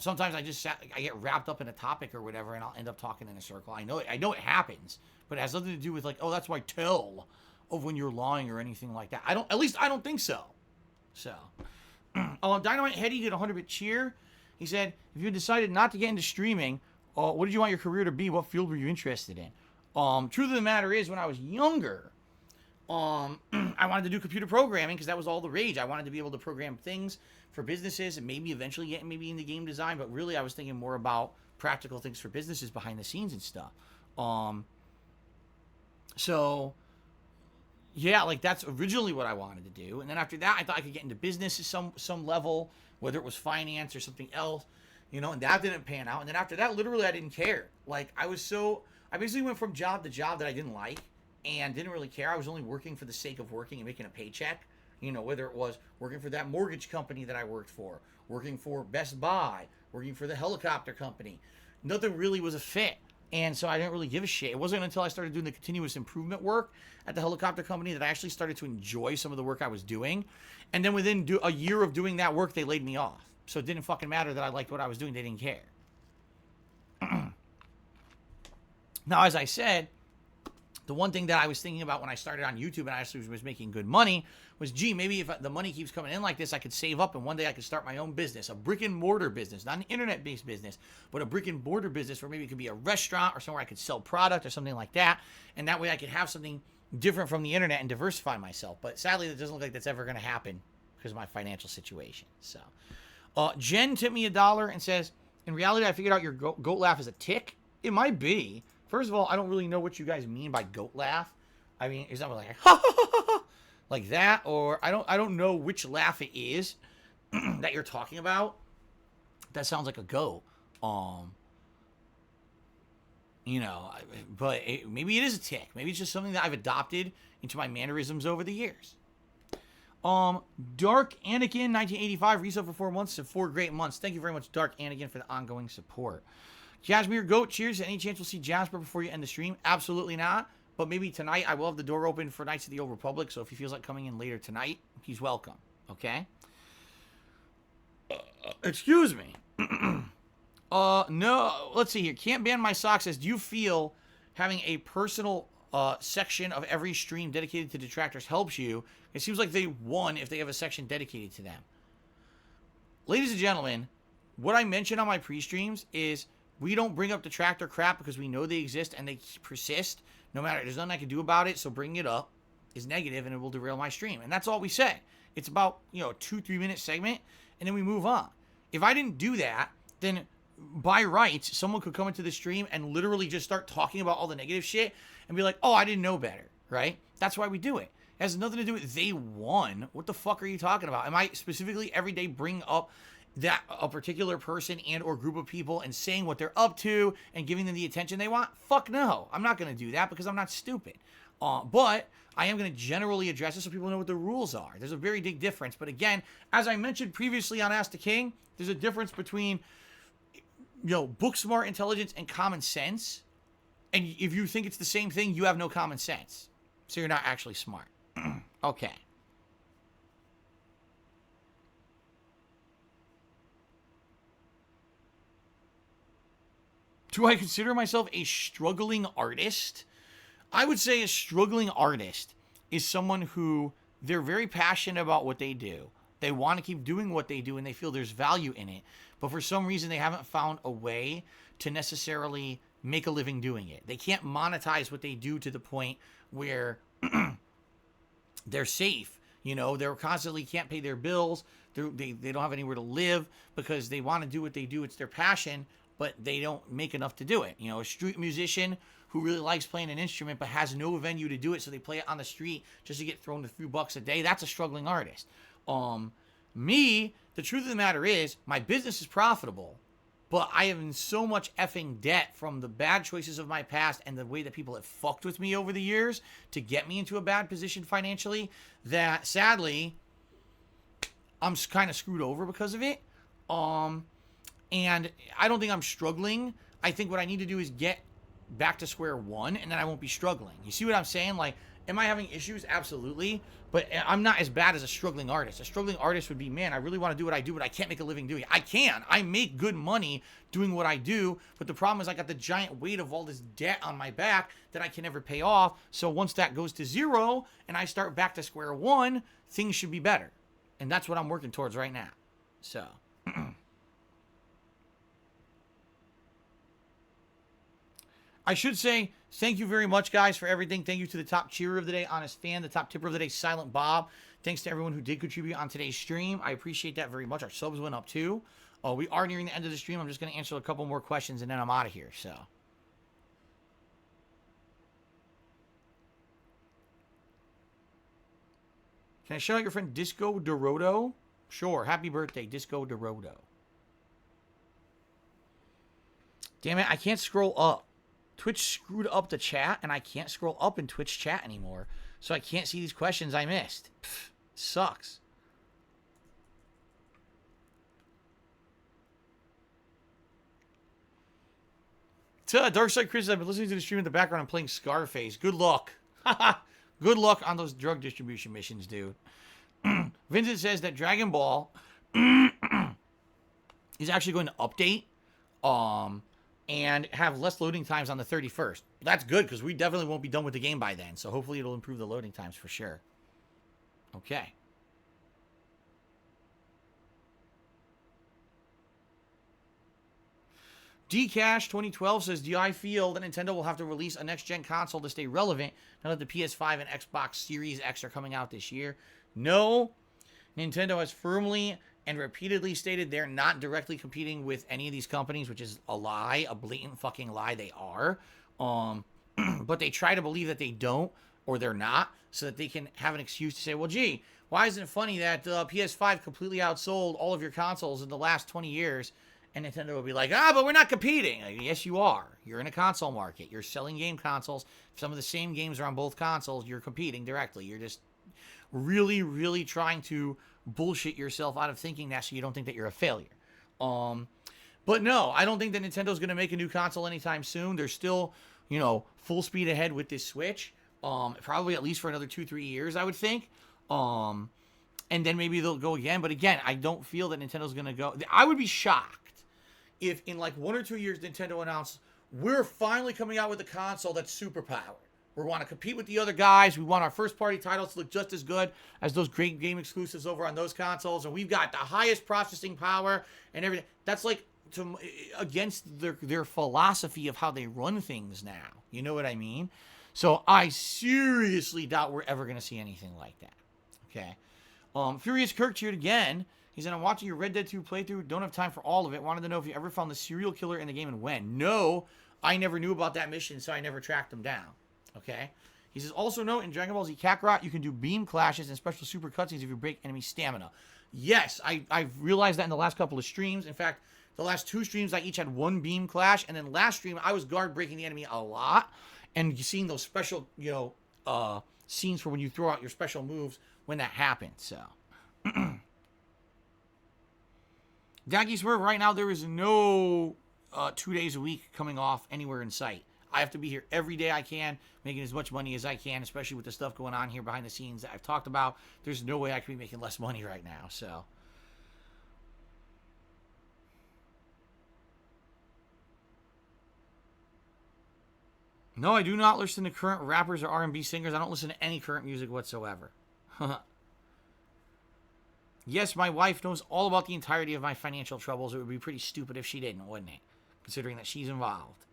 Sometimes I get wrapped up in a topic or whatever, and I'll end up talking in a circle. I know it happens, but it has nothing to do with like, oh, that's why tell of when you're lying or anything like that. I don't think so. So, Dynamite Heady did a 100-bit cheer. He said, if you decided not to get into streaming, what did you want your career to be? What field were you interested in? Truth of the matter is, when I was younger, I wanted to do computer programming because that was all the rage. I wanted to be able to program things for businesses and maybe eventually get maybe into game design. But really, I was thinking more about practical things for businesses behind the scenes and stuff. So, yeah, like that's originally what I wanted to do. And then after that, I thought I could get into business at some level, whether it was finance or something else, and that didn't pan out. And then after that, literally, I didn't care. Like, I basically went from job to job that I didn't like and didn't really care. I was only working for the sake of working and making a paycheck, whether it was working for that mortgage company that I worked for, working for Best Buy, working for the helicopter company. Nothing really was a fit. And so I didn't really give a shit. It wasn't until I started doing the continuous improvement work at the helicopter company that I actually started to enjoy some of the work I was doing. And then within a year of doing that work, they laid me off. So it didn't fucking matter that I liked what I was doing. They didn't care. Now, as I said, the one thing that I was thinking about when I started on YouTube and I actually was making good money was, gee, maybe if the money keeps coming in like this, I could save up and one day I could start my own business, a brick and mortar business, not an internet-based business, but a brick and mortar business where maybe it could be a restaurant or somewhere I could sell product or something like that. And that way I could have something different from the internet and diversify myself. But sadly, it doesn't look like that's ever going to happen because of my financial situation. So, Jen tipped me $1 and says, in reality, I figured out your goat laugh is a tick. It might be. First of all, I don't really know what you guys mean by goat laugh. I mean, is that like ha ha ha ha like that, or I don't know which laugh it is that you're talking about. That sounds like a goat. But maybe it is a tick. Maybe it's just something that I've adopted into my mannerisms over the years. Dark Anakin 1985 resale for 4 months to 4 great months. Thank you very much, Dark Anakin, for the ongoing support. Jasmine Goat, cheers. Any chance we'll see Jasper before you end the stream? Absolutely not. But maybe tonight I will have the door open for Knights of the Old Republic. So if he feels like coming in later tonight, he's welcome. Okay? Excuse me. No. Let's see here. Can't ban my socks says, do you feel having a personal section of every stream dedicated to detractors helps you? It seems like they won if they have a section dedicated to them. Ladies and gentlemen, what I mentioned on my pre-streams is we don't bring up detractor crap because we know they exist and they persist. No matter, there's nothing I can do about it, so bringing it up is negative and it will derail my stream. And that's all we say. It's about, a 2-3 minute segment, and then we move on. If I didn't do that, then by rights, someone could come into the stream and literally just start talking about all the negative shit and be like, oh, I didn't know better, right? That's why we do it. It has nothing to do with they won. What the fuck are you talking about? Am I specifically every day bring up that a particular person and or group of people and saying what they're up to and giving them the attention they want? Fuck no. I'm not going to do that because I'm not stupid. But I am going to generally address it so people know what the rules are. There's a very big difference. But again, as I mentioned previously on Ask the King, there's a difference between, book smart intelligence and common sense. And if you think it's the same thing, you have no common sense. So you're not actually smart. Okay. Do I consider myself a struggling artist? I would say a struggling artist is someone who they're very passionate about what they do. They want to keep doing what they do and they feel there's value in it. But for some reason, they haven't found a way to necessarily make a living doing it. They can't monetize what they do to the point where they're safe. They're constantly can't pay their bills. They don't have anywhere to live because they want to do what they do. It's their passion, but they don't make enough to do it. A street musician who really likes playing an instrument but has no venue to do it, so they play it on the street just to get thrown a few bucks a day. That's a struggling artist. Me, the truth of the matter is, my business is profitable, but I am in so much effing debt from the bad choices of my past and the way that people have fucked with me over the years to get me into a bad position financially that, sadly, I'm kind of screwed over because of it. And I don't think I'm struggling. I think what I need to do is get back to square one, and then I won't be struggling. You see what I'm saying? Like, am I having issues? Absolutely. But I'm not as bad as a struggling artist. A struggling artist would be, man, I really want to do what I do, but I can't make a living doing it. I can. I make good money doing what I do, but the problem is I got the giant weight of all this debt on my back that I can never pay off. So once that goes to zero and I start back to square one, things should be better. And that's what I'm working towards right now. So... I should say thank you very much, guys, for everything. Thank you to the top cheerer of the day, Honest Fan, the top tipper of the day, Silent Bob. Thanks to everyone who did contribute on today's stream. I appreciate that very much. Our subs went up, too. We are nearing the end of the stream. I'm just going to answer a couple more questions, and then I'm out of here, so... Can I shout out your friend Disco Dorodo? Sure. Happy birthday, Disco Dorodo. Damn it, I can't scroll up. Twitch screwed up the chat, and I can't scroll up in Twitch chat anymore. So I can't see these questions I missed. Pfft, sucks. Darkside Chris, I've been listening to the stream in the background and playing Scarface. Good luck. Good luck on those drug distribution missions, dude. Vincent says that Dragon Ball is actually going to update. And have less loading times on the 31st. That's good, because we definitely won't be done with the game by then. So hopefully it'll improve the loading times for sure. Okay. Dcash 2012 says, do I feel that Nintendo will have to release a next-gen console to stay relevant now that the PS5 and Xbox Series X are coming out this year? No. Nintendo has firmly and repeatedly stated they're not directly competing with any of these companies, which is a lie, a blatant fucking lie. They are. But they try to believe that they don't or they're not so that they can have an excuse to say, well, gee, why isn't it funny that PS5 completely outsold all of your consoles in the last 20 years? And Nintendo will be like, but we're not competing. Like, yes, you are. You're in a console market. You're selling game consoles. If some of the same games are on both consoles, you're competing directly. You're just really, really trying to bullshit yourself out of thinking that so you don't think that you're a failure. But no, I don't think that Nintendo's going to make a new console anytime soon. They're still, full speed ahead with this Switch. Probably at least for another 2-3 years, I would think. And then maybe they'll go again. But again, I don't feel that Nintendo's going to go. I would be shocked if in like 1 or 2 years Nintendo announced, we're finally coming out with a console that's super powered. We want to compete with the other guys. We want our first-party titles to look just as good as those great game exclusives over on those consoles. And we've got the highest processing power and everything. That's like against their philosophy of how they run things now. You know what I mean? So I seriously doubt we're ever going to see anything like that. Okay. Furious Kirk cheered again. He said, I'm watching your Red Dead 2 playthrough. Don't have time for all of it. Wanted to know if you ever found the serial killer in the game and when. No, I never knew about that mission, so I never tracked him down. Okay? He says, also note, in Dragon Ball Z Kakarot, you can do beam clashes and special super cutscenes if you break enemy stamina. Yes, I've realized that in the last couple of streams. In fact, the last 2 streams, I each had 1 beam clash. And then last stream, I was guard breaking the enemy a lot. And you're seeing those special, scenes for when you throw out your special moves when that happens. So... Daggy Swerve, right now there is no 2 days a week coming off anywhere in sight. I have to be here every day I can, making as much money as I can, especially with the stuff going on here behind the scenes that I've talked about. There's no way I could be making less money right now, so. No, I do not listen to current rappers or R&B singers. I don't listen to any current music whatsoever. Yes, my wife knows all about the entirety of my financial troubles. It would be pretty stupid if she didn't, wouldn't it? Considering that she's involved.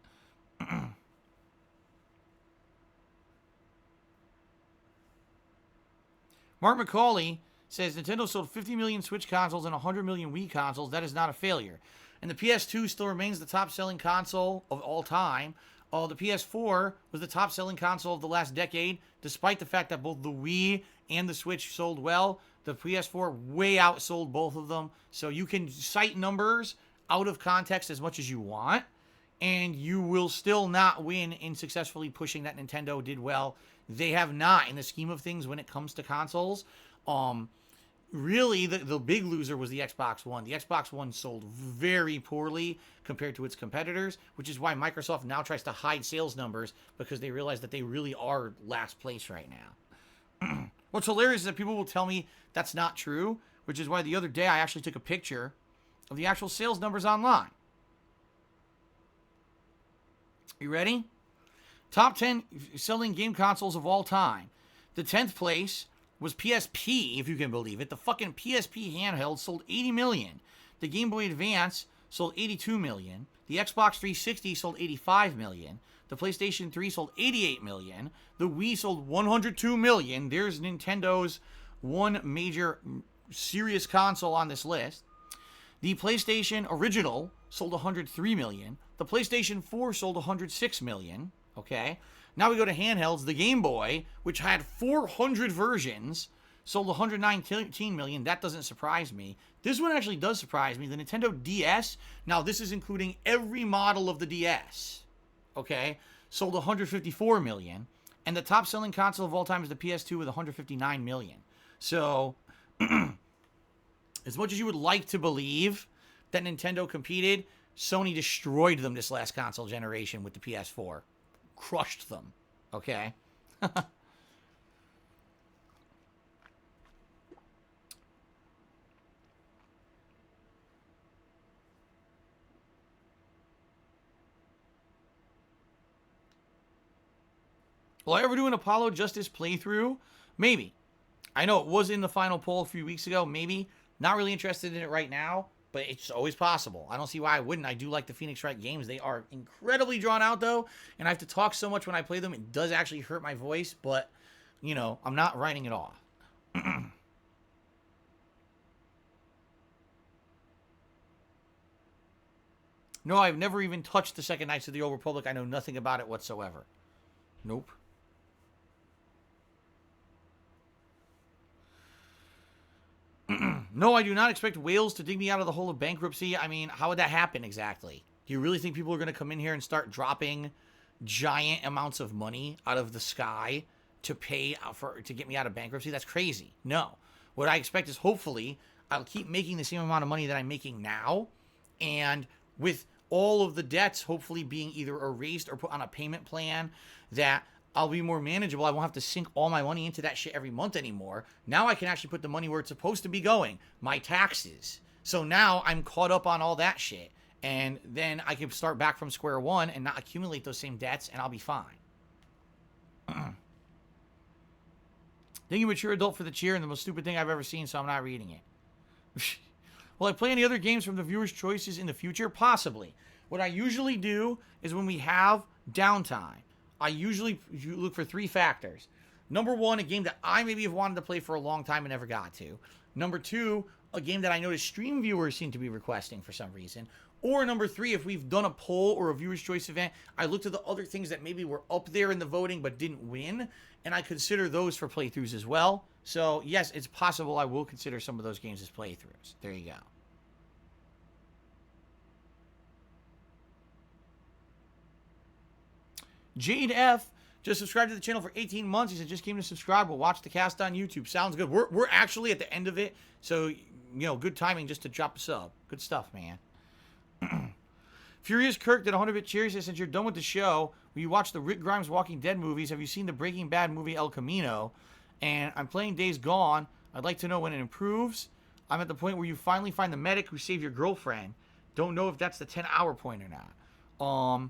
Mark McCauley says, Nintendo sold 50 million Switch consoles and 100 million Wii consoles. That is not a failure. And the PS2 still remains the top-selling console of all time. The PS4 was the top-selling console of the last decade, despite the fact that both the Wii and the Switch sold well. The PS4 way outsold both of them. So you can cite numbers out of context as much as you want, and you will still not win in successfully pushing that Nintendo did well. They have not, in the scheme of things, when it comes to consoles. Really, the big loser was the Xbox One. The Xbox One sold very poorly compared to its competitors, which is why Microsoft now tries to hide sales numbers, because they realize that they really are last place right now. What's hilarious is that people will tell me that's not true, which is why the other day I actually took a picture of the actual sales numbers online. You ready? Top 10 selling game consoles of all time. The 10th place was PSP, if you can believe it. The fucking PSP handheld sold 80 million. The Game Boy Advance sold 82 million. The Xbox 360 sold 85 million. The PlayStation 3 sold 88 million. The Wii sold 102 million. There's Nintendo's one major serious console on this list. The PlayStation Original sold 103 million. The PlayStation 4 sold 106 million. Okay. Now we go to handhelds. The Game Boy, which had 400 versions, sold 119 million. That doesn't surprise me. This one actually does surprise me. The Nintendo DS, now this is including every model of the DS, okay, sold 154 million. And the top selling console of all time is the PS2 with 159 million. So, as much as you would like to believe that Nintendo competed, Sony destroyed them this last console generation with the PS4. Crushed them. Okay? Will I ever do an Apollo Justice playthrough? Maybe. I know it was in the final poll a few weeks ago. Maybe. Not really interested in it right now, but it's always possible. I don't see why I wouldn't. I do like the Phoenix Wright games. They are incredibly drawn out, though, and I have to talk so much when I play them. It does actually hurt my voice, but, you know, I'm not writing it off. No, I've never even touched the Second Knights of the Old Republic. I know nothing about it whatsoever. Nope. No, I do not expect whales to dig me out of the hole of bankruptcy. I mean, how would that happen exactly? Do you really think people are going to come in here and start dropping giant amounts of money out of the sky to pay to get me out of bankruptcy? That's crazy. No. What I expect is hopefully I'll keep making the same amount of money that I'm making now, and with all of the debts hopefully being either erased or put on a payment plan, that I'll be more manageable. I won't have to sink all my money into that shit every month anymore. Now I can actually put the money where it's supposed to be going, my taxes. So now I'm caught up on all that shit. And then I can start back from square one and not accumulate those same debts, and I'll be fine. Thank you, mature adult, for the cheer, and the most stupid thing I've ever seen, so I'm not reading it. Will I play any other games from the viewers' choices in the future? Possibly. What I usually do is when we have downtime, I usually look for 3 factors. Number 1, a game that I maybe have wanted to play for a long time and never got to. Number 2, a game that I noticed stream viewers seem to be requesting for some reason. Or number 3, if we've done a poll or a viewer's choice event, I looked at the other things that maybe were up there in the voting but didn't win, and I consider those for playthroughs as well. So yes, it's possible I will consider some of those games as playthroughs. There you go. Jade F just subscribed to the channel for 18 months. He said, just came to subscribe. We'll watch the cast on YouTube. Sounds good. We're actually at the end of it. So, you know, good timing just to drop a sub. Good stuff, man. Furious Kirk did 100-bit cheers. He said, since you're done with the show, will you watch the Rick Grimes Walking Dead movies? Have you seen the Breaking Bad movie El Camino? And I'm playing Days Gone. I'd like to know when it improves. I'm at the point where you finally find the medic who saved your girlfriend. Don't know if that's the 10-hour point or not.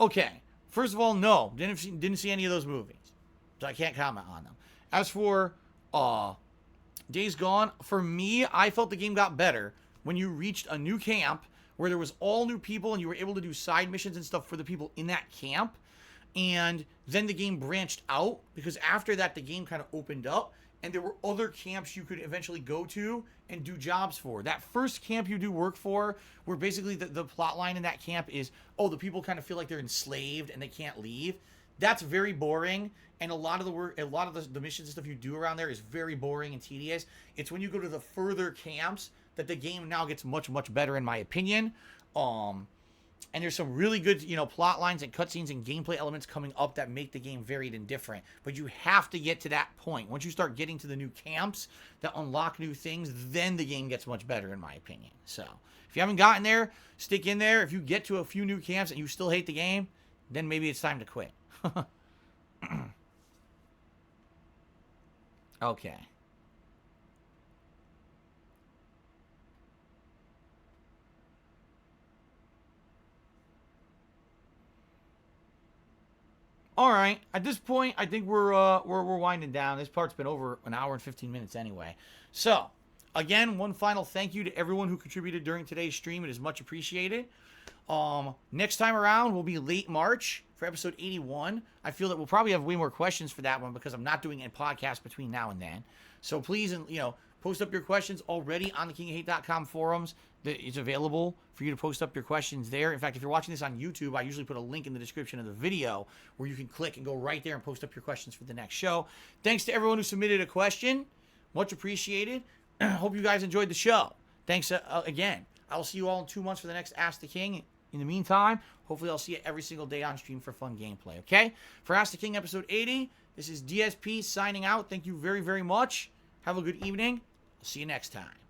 Okay. First of all, no. Didn't see any of those movies. So I can't comment on them. As for Days Gone, for me, I felt the game got better when you reached a new camp where there was all new people and you were able to do side missions and stuff for the people in that camp. And then the game branched out because after that, the game kind of opened up and there were other camps you could eventually go to and do jobs for. That first camp you do work for, where basically the plot line in that camp is, oh, the people kind of feel like they're enslaved and they can't leave. That's very boring, and a lot of the work, a lot of the missions and stuff you do around there is very boring and tedious. It's when you go to the further camps that the game now gets much, much better, in my opinion. And there's some really good, you know, plot lines and cutscenes and gameplay elements coming up that make the game varied and different. But you have to get to that point. Once you start getting to the new camps that unlock new things, then the game gets much better, in my opinion. So, if you haven't gotten there, stick in there. If you get to a few new camps and you still hate the game, then maybe it's time to quit. Okay. All right. At this point, I think we're winding down. This part's been over an hour and 15 minutes anyway. So, again, one final thank you to everyone who contributed during today's stream. It is much appreciated. Next time around will be late March for episode 81. I feel that we'll probably have way more questions for that one because I'm not doing a podcast between now and then. So please, you know, post up your questions already on the kingofhate.com forums. It's available for you to post up your questions there. In fact, if you're watching this on YouTube, I usually put a link in the description of the video where you can click and go right there and post up your questions for the next show. Thanks to everyone who submitted a question. Much appreciated. Hope you guys enjoyed the show. Thanks again. I'll see you all in 2 months for the next Ask the King. In the meantime, hopefully I'll see you every single day on stream for fun gameplay, okay? For Ask the King episode 80, this is DSP signing out. Thank you very, very much. Have a good evening. I'll see you next time.